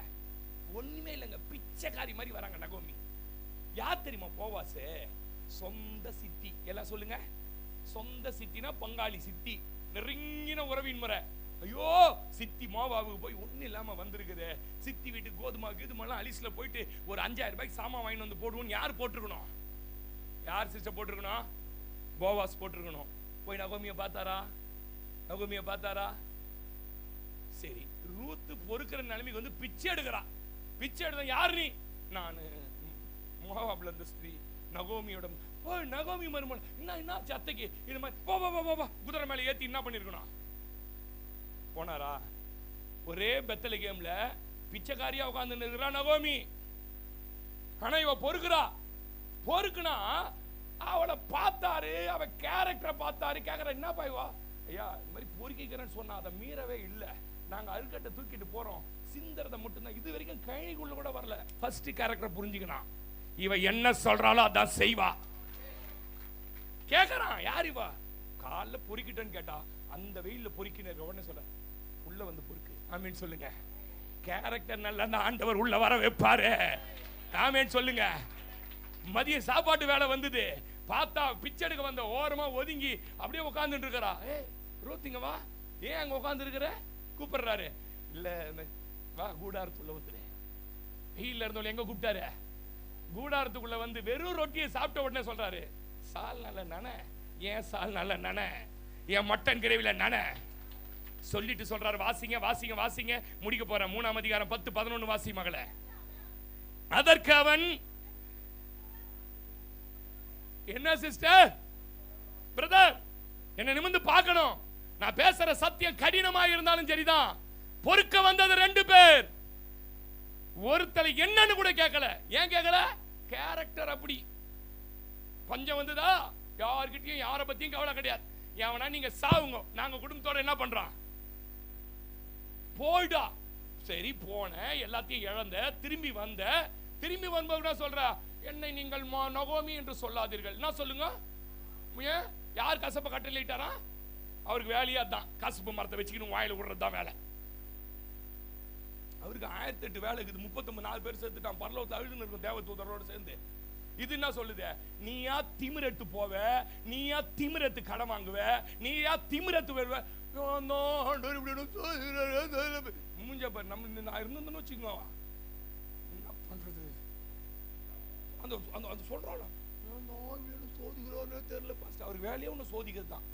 ஒண்ணுமே இல்லைங்க, பிச்சைக்காரி மாதிரி வராங்க நகோமி. யார் தெரியுமா போவாசு? சொந்த சித்தி. எல்லாம் சொல்லுங்க. சொந்த சித்தினா பங்காளி சித்தி, நெருங்கின உறவின் முறை. ஐயோ சித்தி மோவாவுக்கு போய் ஒன்றும் இல்லாமல் வந்திருக்குது, சித்தி வீட்டுக்கு கோதுமை கீதுமெல்லாம் அலிஸ்ல போயிட்டு ஒரு 5000 ரூபாய்க்கு சாமான் வாங்கிட்டு வந்து போடுவோம். யார் போட்டிருக்கணும்? யார் சிஸ்டர் போட்டிருக்கணும்? போவாஸ் போட்டிருக்கணும். போய் நகோமியை பார்த்தாரா? நகோமியை பார்த்தாரா? சரி, ரூத்து பொறுக்கிற நிலைமைக்கு வந்து பிச்சை எடுக்கிறா. பிச்சை எடுத்த யாரு? நீ? நான் மோவாப்ல இருந்த ஸ்திரீ நகோமியோட. நகோமி மருமகள் என்ன அத்தைக்கு இது மாதிரி போ குதிரை மேல ஏத்தி என்ன பண்ணிருக்கணும்? போனாரா? ஒரே பெத்லகேம்ல பிச்சைக்காரியா உட்கார்ந்து இருக்கிறா நகோமி. ஆனா இவ பொறுக்குறா. பொறுக்குனா அவளை பார்த்தாரு, அவ கேரக்டரை பார்த்தாரு. கேக்குற என்னப்பா இவா? ஐயா இந்த மாதிரி பொறுக்கிக்கிறேன்னு சொன்னா அதை மீறவே இல்லை. நாங்க அருக்கட்டை தூக்கிட்டு போறோம், சிந்தறதை மட்டும்தான். இது வரைக்கும் கழிக்குள்ள கூட வரல. ஃபர்ஸ்ட் கேரக்டர் புரிஞ்சுக்கணும். இவ என்ன சொல்றாளோ அதான் செய்வா. கேக்குறான் யார் இவா? காலைல பொறுக்கிட்டேன்னு கேட்டா அந்த வெயில்ல பொறுக்கின உடனே சொல்ற உள்ள வந்து பொறுக்கு. ஆமீன் சொல்லுங்க. கேரக்டர் நல்லா அந்த ஆண்டவர் உள்ள வர வைப்பாரு. ஆமீன் சொல்லுங்க. மதிய சாப்பாட்டு வேலை வந்தது, பார்த்தா பிச்சை எடுக்க வந்த ஓரமா ஒதுங்கி அப்படியே உட்கார்ந்துட்டு இருக்கிறா. ரோத்திங்க வா, ஏன் அங்க உட்கார்ந்து இருக்கிற? கூப்பிடுறாரு. இல்ல வா கூடாரத்துக்குள்ள வந்துரு. வெயில்ல இருந்தவங்க எங்க கூப்பிட்டாரு? கூடாரத்துக்குள்ள வந்து வெறும் ரொட்டியை சாப்பிட்ட உடனே சொல்றாரு, சால் நல்ல நன. ஏன் சால் நல்ல நன? என் மட்டன் கிரேவில நன சொல்லிட்டு சொல்றாரு. வாசிங்க வாசிங்க வாசிங்க, முடிக்க போறேன். 3ஆம் அதிகாரம் 10-11 வாசி மகளே. அதற்கு அவன், என்ன சிஸ்டர் பிரதர் என்ன நிமிர்ந்து பார்க்கணும், நான் பேசுற சத்தியம் கடினமா இருந்தாலும் சரிதான். பொறுக்க வந்தது 2 பேர். ஒருத்தரை என்னன்னு கூட கேட்கல. ஏன் கேட்கல? கேரக்டர் அப்படி. பஞ்சம் வந்ததா, யார்கிட்டயும் யாரை பத்தியும் கவலை கிடையாது. எவனா நீங்க சாவுங்க, நாங்க குடும்பத்தோட என்ன பண்றோம்? போய்டா. சரி போன, எல்லாத்தையும் இழந்த, திரும்பி வந்த. திரும்பி வரும்போது சொல்ற, என்னை நீங்கள் நகோமி என்று சொல்லாதீர்கள். என்ன சொல்லுங்க? யார் கசப்ப கட்டளையிட்டாரா? அவருக்கு வேலையா தான் கசப்பு மரத்தை வச்சுக்கணும், வாயில விடுறது தான் வேலை. அவருக்கு 1008 வேலை இருக்குது. 39 பேர் சேர்த்துட்டான். பரலோகத்தில் அழுதுன்னு இருக்கும் தேவதூதரோட சேர்ந்து. இது என்ன சொல்லுது? நீயா திமிரெட்டு போவ, நீயா திமிரெட்டு கடன் வாங்குவ, நீயா திமிரெட்டு வருவ. மூஞ்ச பாரு. நம்ம நான் இருந்தோம்னு வச்சுக்கோ, என்ன பண்றது? அந்த அந்த சொல்றாள் சோதிக்கிறோன்னு தெரியல. அவருக்கு வேலையே ஒன்று சோதிக்கிறது தான்.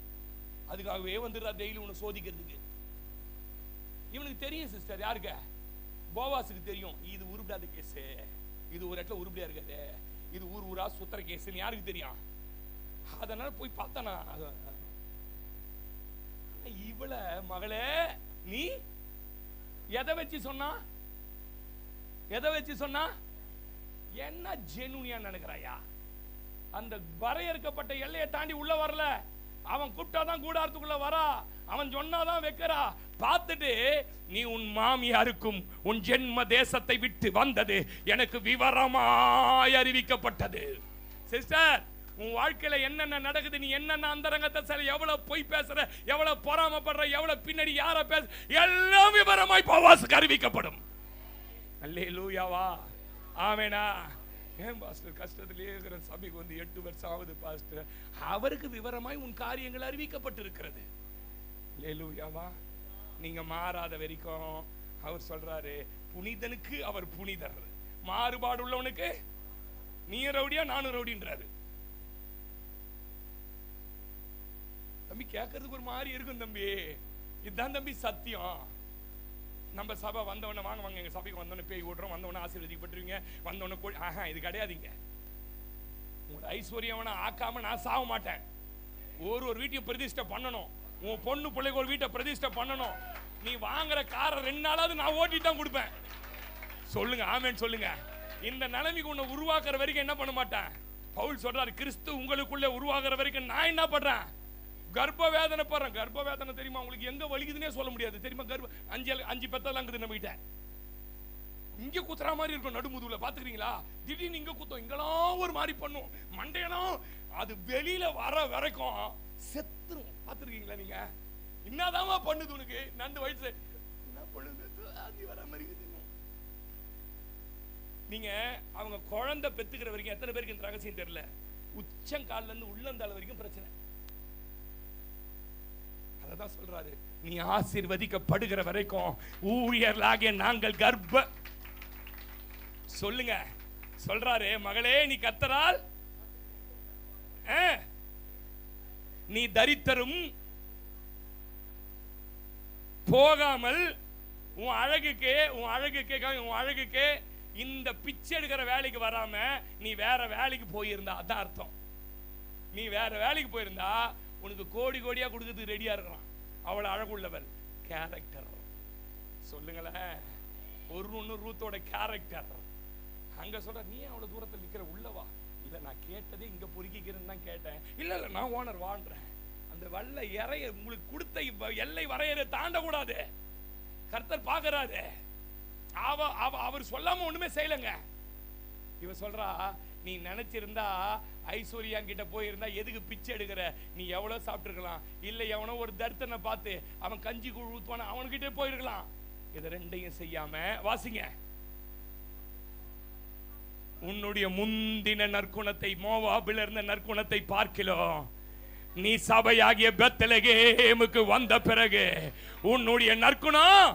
அதுக்காகவே வந்துடுறா டெய்லி ஒன்று சோதிக்கிறதுக்கு. இவனுக்கு தெரியும் சிஸ்டர். யாருக்கு? போவாஸுக்கு தெரியும். இது உருப்படாத கேஸ், இது ஒரு இடத்துல உருப்படியா இருக்காது, இது ஊர் ஊரா சுத்தர கேஸ். யாருக்கு தெரியும்? அதனால போய் பார்த்தானா. இவள மகளே, நீ எதை வச்சு சொன்னா? எதை வச்சு சொன்னா? என்ன ஜெனுனியா நினைக்கிறாயா? அந்த வரையறுக்கப்பட்ட எல்லையை தாண்டி உள்ள வரல. அவன் கூப்பிட்டாதான் கூடாரத்துக்குள்ள வரா, அவன் சொன்னாதான் வைக்கிறா. பார்த்துட்டு, நீ உன் மாமியாருக்கும் உன் ஜென்ம தேசத்தை விட்டு வந்தது எனக்கு விவரமாய் அறிவிக்கப்பட்டது. சிஸ்டர், உன் வாழ்க்கையில என்னென்ன நடக்குது, நீ என்னென்ன அந்தரங்கத்தை செய்ய, எவ்வளவு பொய் பேசுற, எவ்வளவு பொறாமப்படுற, எவ்வளவு பின்னாடி யார பேச, எல்லாம் விவரமாய் போவாஸுக்கு அறிவிக்கப்படும். அல்லேலூயாவா, ஆமெனா. ஏன் பாஸ்டர் கஷ்டத்திலே இருக்கிற சபைக்கு வந்து 8 வருஷம் ஆகுது பாஸ்டர். அவருக்கு விவரமாய் உன் காரியங்கள் அறிவிக்கப்பட்டிருக்கிறது. அல்லேலூயாவா. நீங்க மாறாத வரைக்கும் அவர் சொல்றாரு, புனிதனுக்கு அவர் புனிதர், மாறுபாடு உள்ளவனுக்கு நீ ரவுடியா நானும் ரவுடின்றாரு. தம்பி கேட்கறதுக்கு ஒரு மாதிரி இருக்கும் தம்பி. இதுதான் தம்பி சத்தியம். நம்ம சபை வந்தவன வாங்க வாங்க, எங்க சபைக்கு வந்தவன பேய் ஓட்டுறோம், வந்தவன ஆசீர்வதிக்கப்பட்டுருவீங்க, வந்தவன இது கிடையாதுங்க. உங்க ஐஸ்வர்யவனை ஆக்காம நான் சாக மாட்டேன். ஒரு வீட்டையும் பிரதிஷ்டை பண்ணணும். உன் பொண்ணு பிள்ளைக்கு ஒரு வீட்டை பிரதிஷ்டை பண்ணணும். நீ வாங்குற காரை 2 நாளாவது நான் ஓட்டிட்டு தான் கொடுப்பேன். சொல்லுங்க ஆமென் சொல்லுங்க. இந்த நிலைமைக்கு உன்னை உருவாக்குற வரைக்கும் என்ன பண்ண மாட்டேன். பவுல் சொல்றாரு, கிறிஸ்து உங்களுக்குள்ள உருவாக்குற வரைக்கும் நான் என்ன பண்றேன்? கர்ப்ப வேதனை படுறேன். கர்ப்ப வேதனை தெரியுமா உங்களுக்கு? எங்க வலிக்குதுன்னே சொல்ல முடியாது தெரியுமா? அஞ்சு பெத்தெல்லாம் இருக்குது நம்ம கிட்ட. இங்க குத்துற மாதிரி இருக்கும் நடுமுதுல, பாத்துக்கிறீங்களா? திடீர்னு இங்க குத்தம், இங்கெல்லாம் ஒரு மாதிரி பண்ணும். மண்டையெல்லாம் அது வெளியில வர வரைக்கும் செத்துரும். பாத்துருக்கீங்களா நீங்க? என்னதான் பண்ணுது உனக்கு? நண்டு வயசு என்ன பண்ணுது? வர மாதிரி நீங்க அவங்க குழந்தை பெத்துக்கிற வரைக்கும் எத்தனை பேருக்கு இந்த ரகசியம் தெரியல. உச்சங்கால்ல இருந்து உள்ளந்தால வரைக்கும் பிரச்சனை. அதான் சொல்றாரு, நீ ஆசீர்வதிக்கப்படுகிற வரைக்கும் ஊழியர்களாகிய நாங்கள் சொல்லுங்க சொல்றாரு, மகளே நீ கர்த்தரால் நீ தரித்தரும் போகாமல் உன் அழகுக்கே இந்த பிச்சை எடுக்கிற வேலைக்கு வராம நீ வேற வேலைக்கு போயிருந்தா, அதான் அர்த்தம். நீ வேற வேலைக்கு போயிருந்தா உனக்கு கோடி கோடியா கொடுக்கிறதுக்கு ரெடியா இருக்கலாம். அவளை அழகுள்ளவள். கேரக்டர் சொல்லுங்களேன். ஒன்னு ரூத்தோட கேரக்டர். அங்க சொல்ற, நீ அவ்வளவு தூரத்தில் நிக்கிற, உள்ளவா? இல்ல நான் கேட்டதே இங்க பொறுக்கிக்கிறேன்னு தான் கேட்டேன். இல்ல நான் ஓனர் வாழ்றேன். அந்த வல்ல இறைய உங்களுக்கு கொடுத்த எல்லை வரையறை தாண்ட கூடாது. கர்த்தர் பாக்குறாரு. அவர் சொல்லாம ஒண்ணுமே செய்யலங்க. இவ சொல்றா, நீ நினைச்சிருந்தா ஐஸ்வர்யா கிட்ட போயிருந்தா எதுக்கு பிச்சை எடுக்கிற? நீ எவ்வளவு சாப்பிட்டுருக்கலாம். இல்ல எவனோ ஒரு தர்த்தனை பார்த்து அவன் கஞ்சி கூழ் ஊத்துவான அவன்கிட்ட போயிருக்கலாம். இதை ரெண்டையும் செய்யாம வாசிங்க. உன்னுடைய முந்தின நற்குணத்தை, மோவாபில் இருந்த நற்குணத்தை பார்க்கிறோம். நீ சபையாகிய பெத்லகேமுக்கு வந்த பிறகு உன்னுடைய நற்குணம்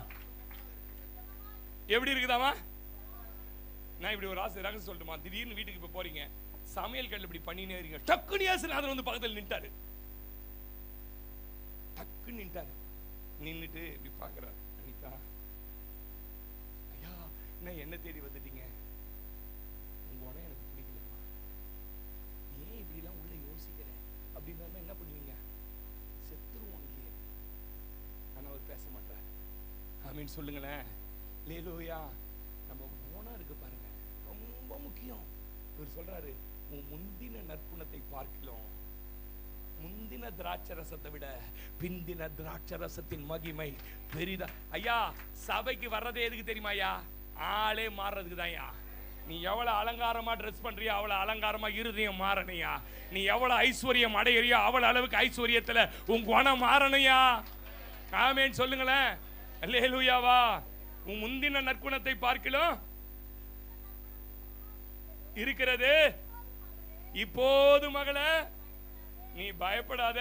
எப்படி இருக்குதாமா? நான் இப்படி ஒரு ரகசியம் சொல்லட்டுமா? திடீர்னு வீட்டுக்கு இப்ப போறீங்க, சமையல் கல்ல இப்படி பண்ணினே இருக்கீங்க, டக்குனு ஏசுநாதர் வந்து பக்கத்தில் நின்ட்டாரு. டக்குன்னு நின்ட்டாரு. நின்னுட்டு இப்படி பாக்குறாரு. அனிதா, ஐயா என்ன தேடி வந்துட்டீங்க? உங்க உடனே எனக்கு பிடிக்கலமா, ஏன் இப்படி எல்லாம் உள்ள யோசிக்கிற அப்படின்னு என்ன பண்ணுவீங்க? செத்துருவோம் இல்லையே. ஆனா அவர் பேச மாட்டார். ஆமீன் சொல்லுங்களேன். லேலூயா. நம்ம மௌனம் இருக்கு பாருங்க, ரொம்ப முக்கியம். இவர் சொல்றாரு, உன் முந்தின நற்குணத்தை பார்க்கலாம். முந்தின திராட்சை ரசத்தை விட பிந்தின திராட்சை ரசத்தின் மகிமை பெரிதா. ஐயா, சபைக்கு வர்றதே எதுக்கு தெரியுமா ஐயா? ஆளே மாறுறதுக்கு தான் ஐயா. நீ எவ்வளவு அலங்காரமா ட்ரெஸ் பண்றியோ அவ்வளவு அலங்காரமா இருதயம் மாறணையா. நீ எவ்வளவு ஐஸ்வர்யம் அடையிறியோ அவ்வளவு அளவுக்கு ஐஸ்வர்யத்துல உன் குணம் மாறணையா. ஆமேன் சொல்லுங்களேன். அல்லேலூயாவா. உன் முந்தின நற்குணத்தை பார்க்கலாம் இருக்கிறது. இப்போது மகளே நீ பயப்படாத.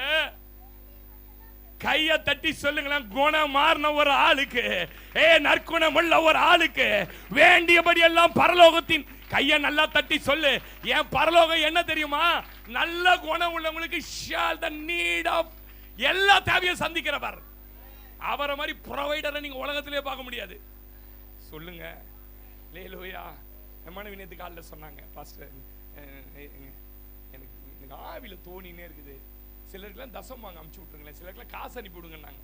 கைய தட்டி சொல்லுங்களேன், குணம் மாறின ஒரு ஆளுக்கு, நற்குணம் உள்ள ஒரு ஆளுக்கு வேண்டியபடி எல்லாம் பரலோகத்தின் கைய நல்லா தட்டி சொல்லு. என் பரலோகம் என்ன தெரியுமா? நல்ல குணம் உள்ளவங்களுக்கு ஷால் த நீட் ஆஃப் எல்லா தேவையும் சந்திக்கிறவர். அவரை மாதிரி ப்ரொவைடரை நீங்க உலகத்திலே பார்க்க முடியாது. சொல்லுங்க. லேலூயா. மனைவி நேத்து காலில் சொன்னாங்க, பாஸ்டர் எனக்கு ஆவில தோணினே இருக்குது, சிலருக்குலாம் தசம் வாங்க அமுச்சு விட்டுருங்களேன், சிலருக்குலாம் காசு அனுப்பி விடுங்கன்னாங்க.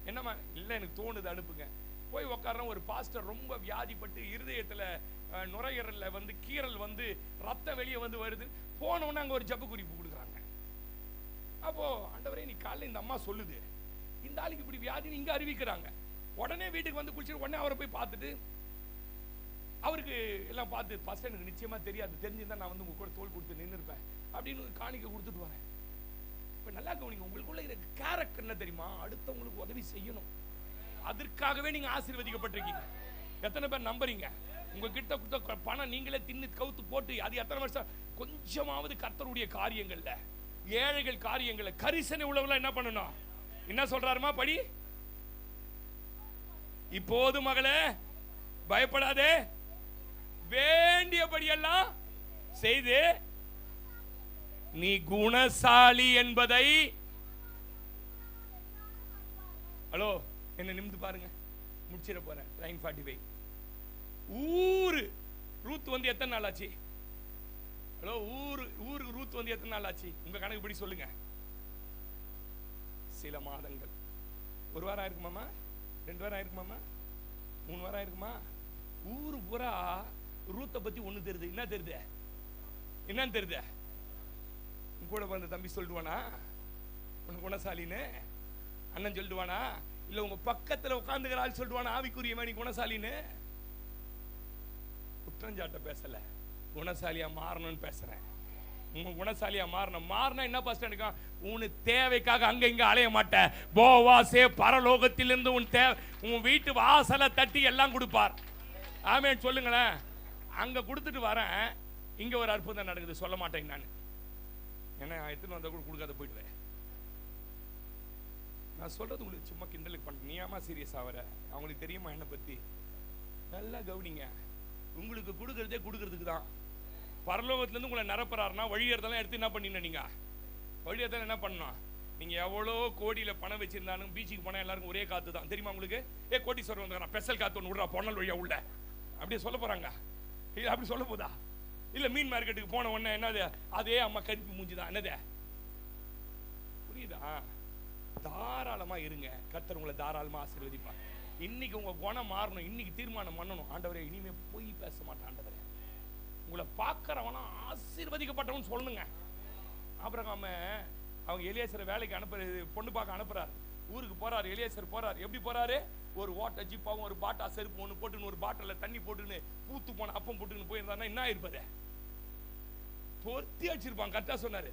என்னம்மா? இல்லை எனக்கு தோணுது, அனுப்புங்க. போய் உட்கார்றோம். ஒரு பாஸ்டர் ரொம்ப வியாதிப்பட்டு இருதயத்துல நுரையீரல்ல வந்து கீரல் வந்து ரத்தம் வெளியே வந்து வருது. போனோன்னு அங்க ஒரு ஜப்பு குறிப்பு கொடுக்குறாங்க. அப்போ ஆண்டவரே நீ காலையில் இந்த அம்மா சொல்லுது, இந்த ஆளுக்கு இப்படி வியாதின்னு இங்க அறிவிக்கிறாங்க. உடனே வீட்டுக்கு வந்து குளிச்சுட்டு உடனே அவரை போய் பார்த்துட்டு அவருக்கு எல்லாம் பார்த்து, ஃபர்ஸ்ட் எனக்கு நிச்சயமா தெரியாது, தெரிஞ்சிருந்தா நான் வந்து உங்க கூட தோல் கொடுத்து நின்று இருப்பேன் அப்படின்னு காணிக்க கொடுத்துட்டு வரேன். இப்ப நல்லா கவனிங்க, உங்களுக்குள்ள இருக்கிற கேரக்டர் என்ன தெரியுமா? அடுத்தவங்களுக்கு உதவி செய்யணும். அதற்காகவே நீங்க ஆசீர்வதிக்கப்பட்டிருக்கீங்க. எத்தனை பேர் நம்புறீங்க? உங்ககிட்ட பணம் நீங்களே தின்னு கவுத்து போட்டு அது எத்தனை வருஷம் கொஞ்சமாவது கர்த்தருடைய காரியங்கள்ல, ஏழைகள் காரியங்கள்ல கரிசனை உள்ளவங்கள என்ன பண்ணணும்? என்ன சொல்றாருமா? படி. இப்போது மகளே பயப்படாதே, வேண்டியபடியெல்லாம் செய்து நீ குணசாலி என்பதை. ஹலோ, என்ன நிமிந்து பாருங்க, முடிச்சிட போறேன். ட்ரெயின் 45 ஊரு ரூத் வந்து எத்தனை நாள் ஆச்சு? ஹலோ, ஊருக்கு ரூத் வந்து எத்தனை நாள் ஆச்சு? உங்க கணக்கு படி சொல்லுங்க. சில மாதங்கள். ஒரு வாரம் ஆயிருக்குமாமா? 2 வாரம் ஆயிருக்குமாமா? 3 வாரம் ஆயிருக்குமா? ஊரு பூரா ரூத்தை பத்தி ஒண்ணு தெரியுது. என்ன தெரியுது? என்னன்னு தெரியுது? கூட வந்து தம்பி சொல்லிடுவானா உனக்கு குணசாலின்னு? அண்ணன் சொல்லிடுவானா? இல்ல உங்க பக்கத்துல உட்கார்ந்துக்கிற ஆள் சொல்லிடுவானா ஆவிக்குரிய நீ குணசாலின்னு? குற்றஞ்சாட்ட பேசல, குணசாலியா மாறணும்னு பேசுறேன். உங்க குணசாலியா மாறினா என்ன பாஸ்டர் எனக்கு? உன் தேவைக்காக அங்க இங்க அலைய மாட்டேன். போவாசே பரலோகத்திலிருந்து உன் வீட்டு வாசலை தட்டி எல்லாம் கொடுப்பார். ஆமென் சொல்லுங்களேன். அங்க கொடுத்துட்டு வரேன், இங்க ஒரு அற்புதம் நடக்குது, சொல்ல மாட்டேன் நான். ஏன்னா எத்தனை வந்தா கூட கொடுக்காத போயிடுவேன். நான் நான் சொல்றது உங்களுக்கு சும்மா கிண்டலுக்கு பண்ண, நீ ஏமா சீரியஸ் ஆவற? அவங்களுக்கு தெரியுமா என்னை பத்தி? நல்லா கவனிங்க. உங்களுக்கு கொடுக்கறதே கொடுக்கறதுக்கு தான். பரலோகத்துல இருந்து உங்களை நிரப்புறாருன்னா வழியறதெல்லாம் எடுத்து என்ன பண்ணீங்க? நீங்க வழியறதெல்லாம் என்ன பண்ணணும்? நீங்க எவ்வளோ கோடியில பணம் வச்சிருந்தாலும் பீச்சுக்கு போனா எல்லாருக்கும் ஒரே காத்து தான். தெரியுமா உங்களுக்கு? கோட்டீஸ்வரர் வந்தாங்க, ஸ்பெஷல் காத்து ஒன்று விடுறா பொன்னல் வழியா உள்ள, அப்படியே சொல்ல போறாங்க. இல்ல அப்படி சொல்ல போதா? இல்ல மீன் மார்க்கெட்டுக்கு போன உடனே என்னது? அதே அம்மா கருப்பு மூஞ்சிதான். என்னது புரியுதா? தாராளமா இருங்க, கர்த்தர் உங்களை தாராளமா ஆசீர்வதிப்பார். இன்னைக்கு உங்க குணம் மாறணும். இன்னைக்கு தீர்மானம் பண்ணணும், ஆண்டவரே இனிமே போய் பேச மாட்டேன், ஆண்டவரே உங்களை பார்க்கறவனா ஆசீர்வதிக்கப்பட்டவன் சொல்லுங்க. ஆபிரகாம் அவங்க எலியேசரை வேலைக்கு அனுப்புறது, பொண்ணு பார்க்க அனுப்புறாரு. ஊருக்கு போறாரு, எலியேசர் போறாரு. எப்படி போறாரு? ஒரு ஓட்ட ஜிப்பாவும் ஒரு பாட்டா செருப்பு ஒன்று போட்டுன்னு, ஒரு பாட்டில தண்ணி போட்டுன்னு, பூத்து போன அப்பம் போட்டுன்னு போயிருந்தாருன்னா என்ன இருப்பது? பொருத்தி அடிச்சிருப்பான். கரெக்டா சொன்னாரு.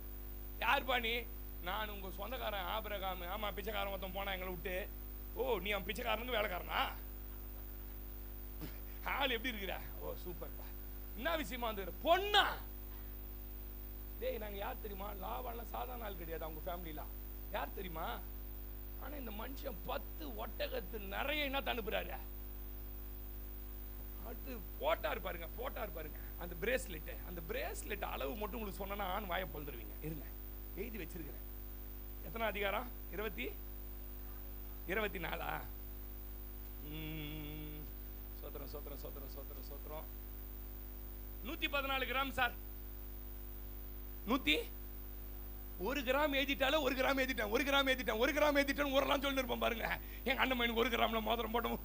யார் பாணி? நான் உங்க சொந்தக்காரன் ஆபிரகாம். ஆமா, பிச்சைக்காரன் மொத்தம் போனா எங்களை விட்டு. ஓ, நீ அவன் பிச்சைக்காரனுக்கு வேலைக்காரனா? ஆள் எப்படி இருக்கிற? ஓ சூப்பர்ப்பா. என்ன விஷயமா வந்து பொண்ணா? டேய் நாங்க யார் தெரியுமா? லாபம்லாம் சாதாரண ஆள் கிடையாது. அவங்க ஃபேமிலில யார் தெரியுமா? ஆனா இந்த மனுஷன் 10 ஒட்டகத்து நிறைய என்ன அனுப்புறாரு. அடுத்து போட்டாரு பாருங்க, போட்டாரு பாருங்க அந்த பிரேஸ்லெட். அந்த பிரேஸ்லெட் அளவு மட்டும் உங்களுக்கு சொன்னா நான் வாயை பொழுதுருவீங்க. இருங்க, எழுதி வச்சிருக்கிறேன். எத்தனை அதிகாரம்? 24. சோத்திரம் சோத்திரம் சோத்திரம் சோத்திரம் சோத்திரம். 114 கிராம் சார். 1 கிராம் எழுதிட்டாலும் 1 கிராம் எழுதிட்டேன், 1 கிராம் எழுதிட்டேன், 1 கிராம் எழுதிட்டேன் ஊரெல்லாம் சொல்லி இருப்போம் பாருங்க. எங்க அண்ணன் எனக்கு 1 கிராம்ல மோதிரம் போட்டோம்.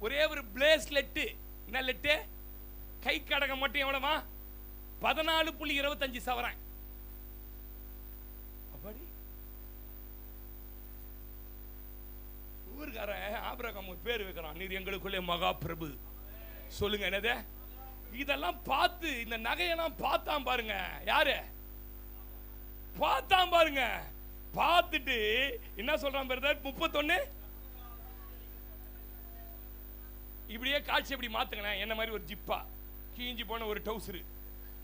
ஒரே ஒரு பிரேஸ்லெட். என்ன லெட்டு? கை கடகம் மட்டும் எவ்வளவா? 14.25 சவரன். அப்படி ஊர்காரன் ஆபிரகாம் பேர் வைக்கிறான், நீர் எங்களுக்குள்ளே மகா பிரபு. சொல்லுங்க என்னது? இதெல்லாம் பார்த்து இந்த நகையெல்லாம் பார்த்தான் பாருங்க. யாரு பார்த்தான் பாருங்க? பார்த்துட்டு என்ன சொல்றான் பிரதர்? 31 இப்படியே காட்சி எப்படி மாத்துங்களேன். என்ன மாதிரி ஒரு ஜிப்பா, கீஞ்சி போன ஒரு டவுசரு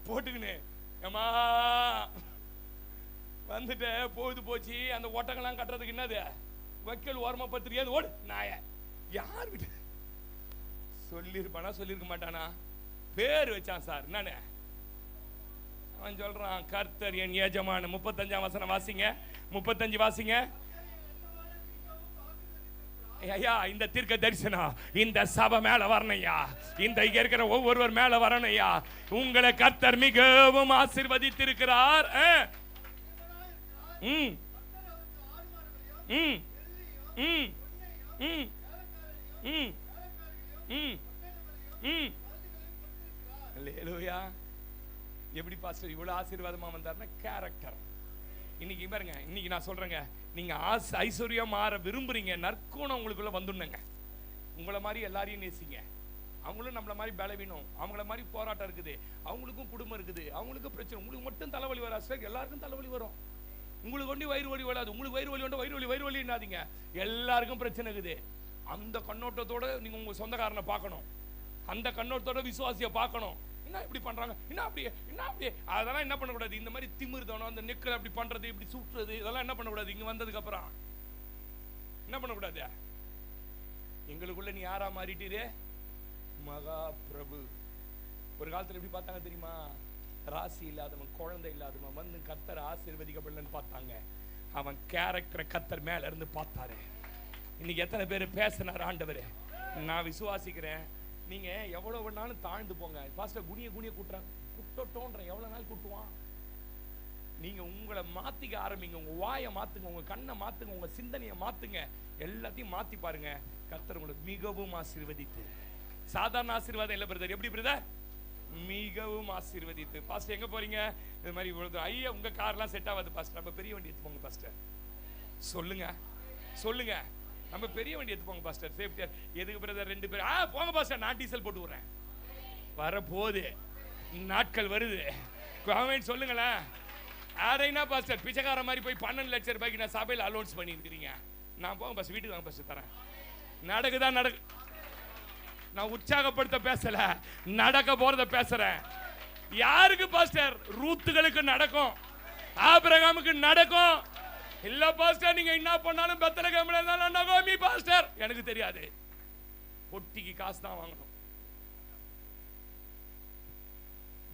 போட்டுக்கின்னு ஏமா வந்துட்ட. பொழுது போச்சு. அந்த ஒட்டங்கள்லாம் கட்டுறதுக்கு என்னது? வைக்கல் ஓரமா பத்திரிக்காது ஓடு நாய. யார் விட்டு சொல்லிருப்பானா? சொல்லிருக்க மாட்டானா? பேர் வச்சான் சார். என்னன்னு அவன் சொல்றான்? கர்த்தர் என் எஜமான. 35ஆம் வசனம் வாசிங்க. 35 வாசிங்க. ஐயா, இந்த தீர்க்க தரிசனம் இந்த சபை மேல வரணையா, இந்த இருக்கிற ஒவ்வொருவர் மேல வரணையா. உங்களை கர்த்தர் மிகவும் ஆசீர்வதித்திருக்கிறார். அல்லேலூயா. எப்படி பாஸ்டர் இவ்வளவு ஆசீர்வாதமா வந்தார்னா? கேரக்டர். இன்னைக்கு பாருங்க, இன்னைக்கு நான் சொல்றேங்க, நீங்க ஐஸ்வர்யம் மாற விரும்புறீங்க, நற்குணம் உங்களுக்குள்ள வந்துடுங்க. உங்களை மாதிரி எல்லாரையும் நேசிங்க. அவங்களும் நம்மள மாதிரி பலவீனம், அவங்கள மாதிரி போராட்டம் இருக்குது, அவங்களுக்கும் குடும்பம் இருக்குது, அவங்களுக்கும் பிரச்சனை. உங்களுக்கு மட்டும் தலைவலி வராது, எல்லாருக்கும் தலைவலி வரும். உங்களுக்கு ஒண்டி வயிறு வலி வராது. உங்களுக்கு வயிறு வலி வந்து வயிறு வலின்னாதீங்க. எல்லாருக்கும் பிரச்சனை இருக்குது. அந்த கண்ணோட்டத்தோட நீங்க உங்க சொந்தக்காரனை பார்க்கணும். அந்த கண்ணோட்டத்தோட விசுவாசியை பார்க்கணும். என்ன இப்படி பண்றாங்க, என்ன அப்படி, என்ன அப்படி, அதெல்லாம் என்ன பண்ணக்கூடாது. இந்த மாதிரி திமிர்தனம், அந்த நெக்கல் அப்படி பண்றது, இப்படி சுற்றுறது, இதெல்லாம் என்ன பண்ணக்கூடாது. இங்க வந்ததுக்கு அப்புறம் என்ன பண்ணக்கூடாது. எங்களுக்குள்ள நீ யாரா மாறிட்டீரே? மகா பிரபு. ஒரு காலத்துல எப்படி பார்த்தாங்க தெரியுமா? ராசி இல்லாதவன், குழந்தை இல்லாதவன் வந்து கர்த்தர் ஆசீர்வதிக்கப்படலன்னு பார்த்தாங்க. அவன் கேரக்டரை கர்த்தர் மேல இருந்து பார்த்தாரு. இன்னைக்கு எத்தனை பேர் பேசினார் ஆண்டவரே? நான் விசுவாசிக்கிறேன். நீங்க எவ்வளவு வேணாலும் தாழ்ந்து போங்க. பாஸ்டர் குனிய குட்டோன்ற எவ்வளவு நாள் குட்டுவான்? நீங்க உங்களை மாத்திக்க ஆரம்பிங்க. உங்க வாயை மாத்துங்க, உங்க கண்ணை மாத்துங்க, உங்க சிந்தனையை மாத்துங்க. எல்லாத்தையும் மாத்தி பாருங்க. கர்த்தர் உங்களுக்கு மிகவும் ஆசீர்வதித்து, சாதாரண ஆசீர்வாதம் இல்ல பிரதர். எப்படி பிரதர்? மிகவும் ஆசீர்வதித்து. பாஸ்டர் எங்க போறீங்க? இது மாதிரி இவ்வளவு. ஐயா உங்க கார்லாம் செட் ஆகாது பாஸ்டர், நம்ம பெரிய வண்டி எடுத்துப்போங்க பாஸ்டர். சொல்லுங்க சொல்லுங்க, நம்ம பெரிய வண்டி எடுத்துப்போங்க பாஸ்டர், சேஃப்டியா. எதுக்கு பிரதர் 2 பேர்? போங்க பாஸ்டர், நான் டீசல் போட்டு விடுறேன். வரப்போகுது, நாட்கள் வருது. கவர்மெண்ட் சொல்லுங்களேன். அதைனா பாஸ்டர் பிச்சைக்கார மாதிரி போய் 12 லட்சம் ரூபாய்க்கு நான் சபையில் அலோன்ஸ் பண்ணியிருக்கிறீங்க. நான் போங்க பாஸ்டர், வீட்டுக்கு வாங்க பாஸ்டர், தரேன். நடக்குதா? நான் உற்சாகப்படுத்த பேசல, நடக்க போறத பேசுறேன். யாருக்கு பாஸ்டர்? ரூத்துகளுக்கு நடக்கும், ஆபிரகாமுக்கு நடக்கும், இல்ல பாஸ்டர், நீங்க என்ன பண்ணாலும் பெத்லகேம்ல இருந்தாலும் நகோமி பாஸ்டர். எனக்கு தெரியாது, பொட்டிக்கு காசு தான் வாங்கணும்.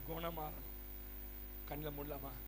குணமாறணும். கண்ணில் முள்ளமா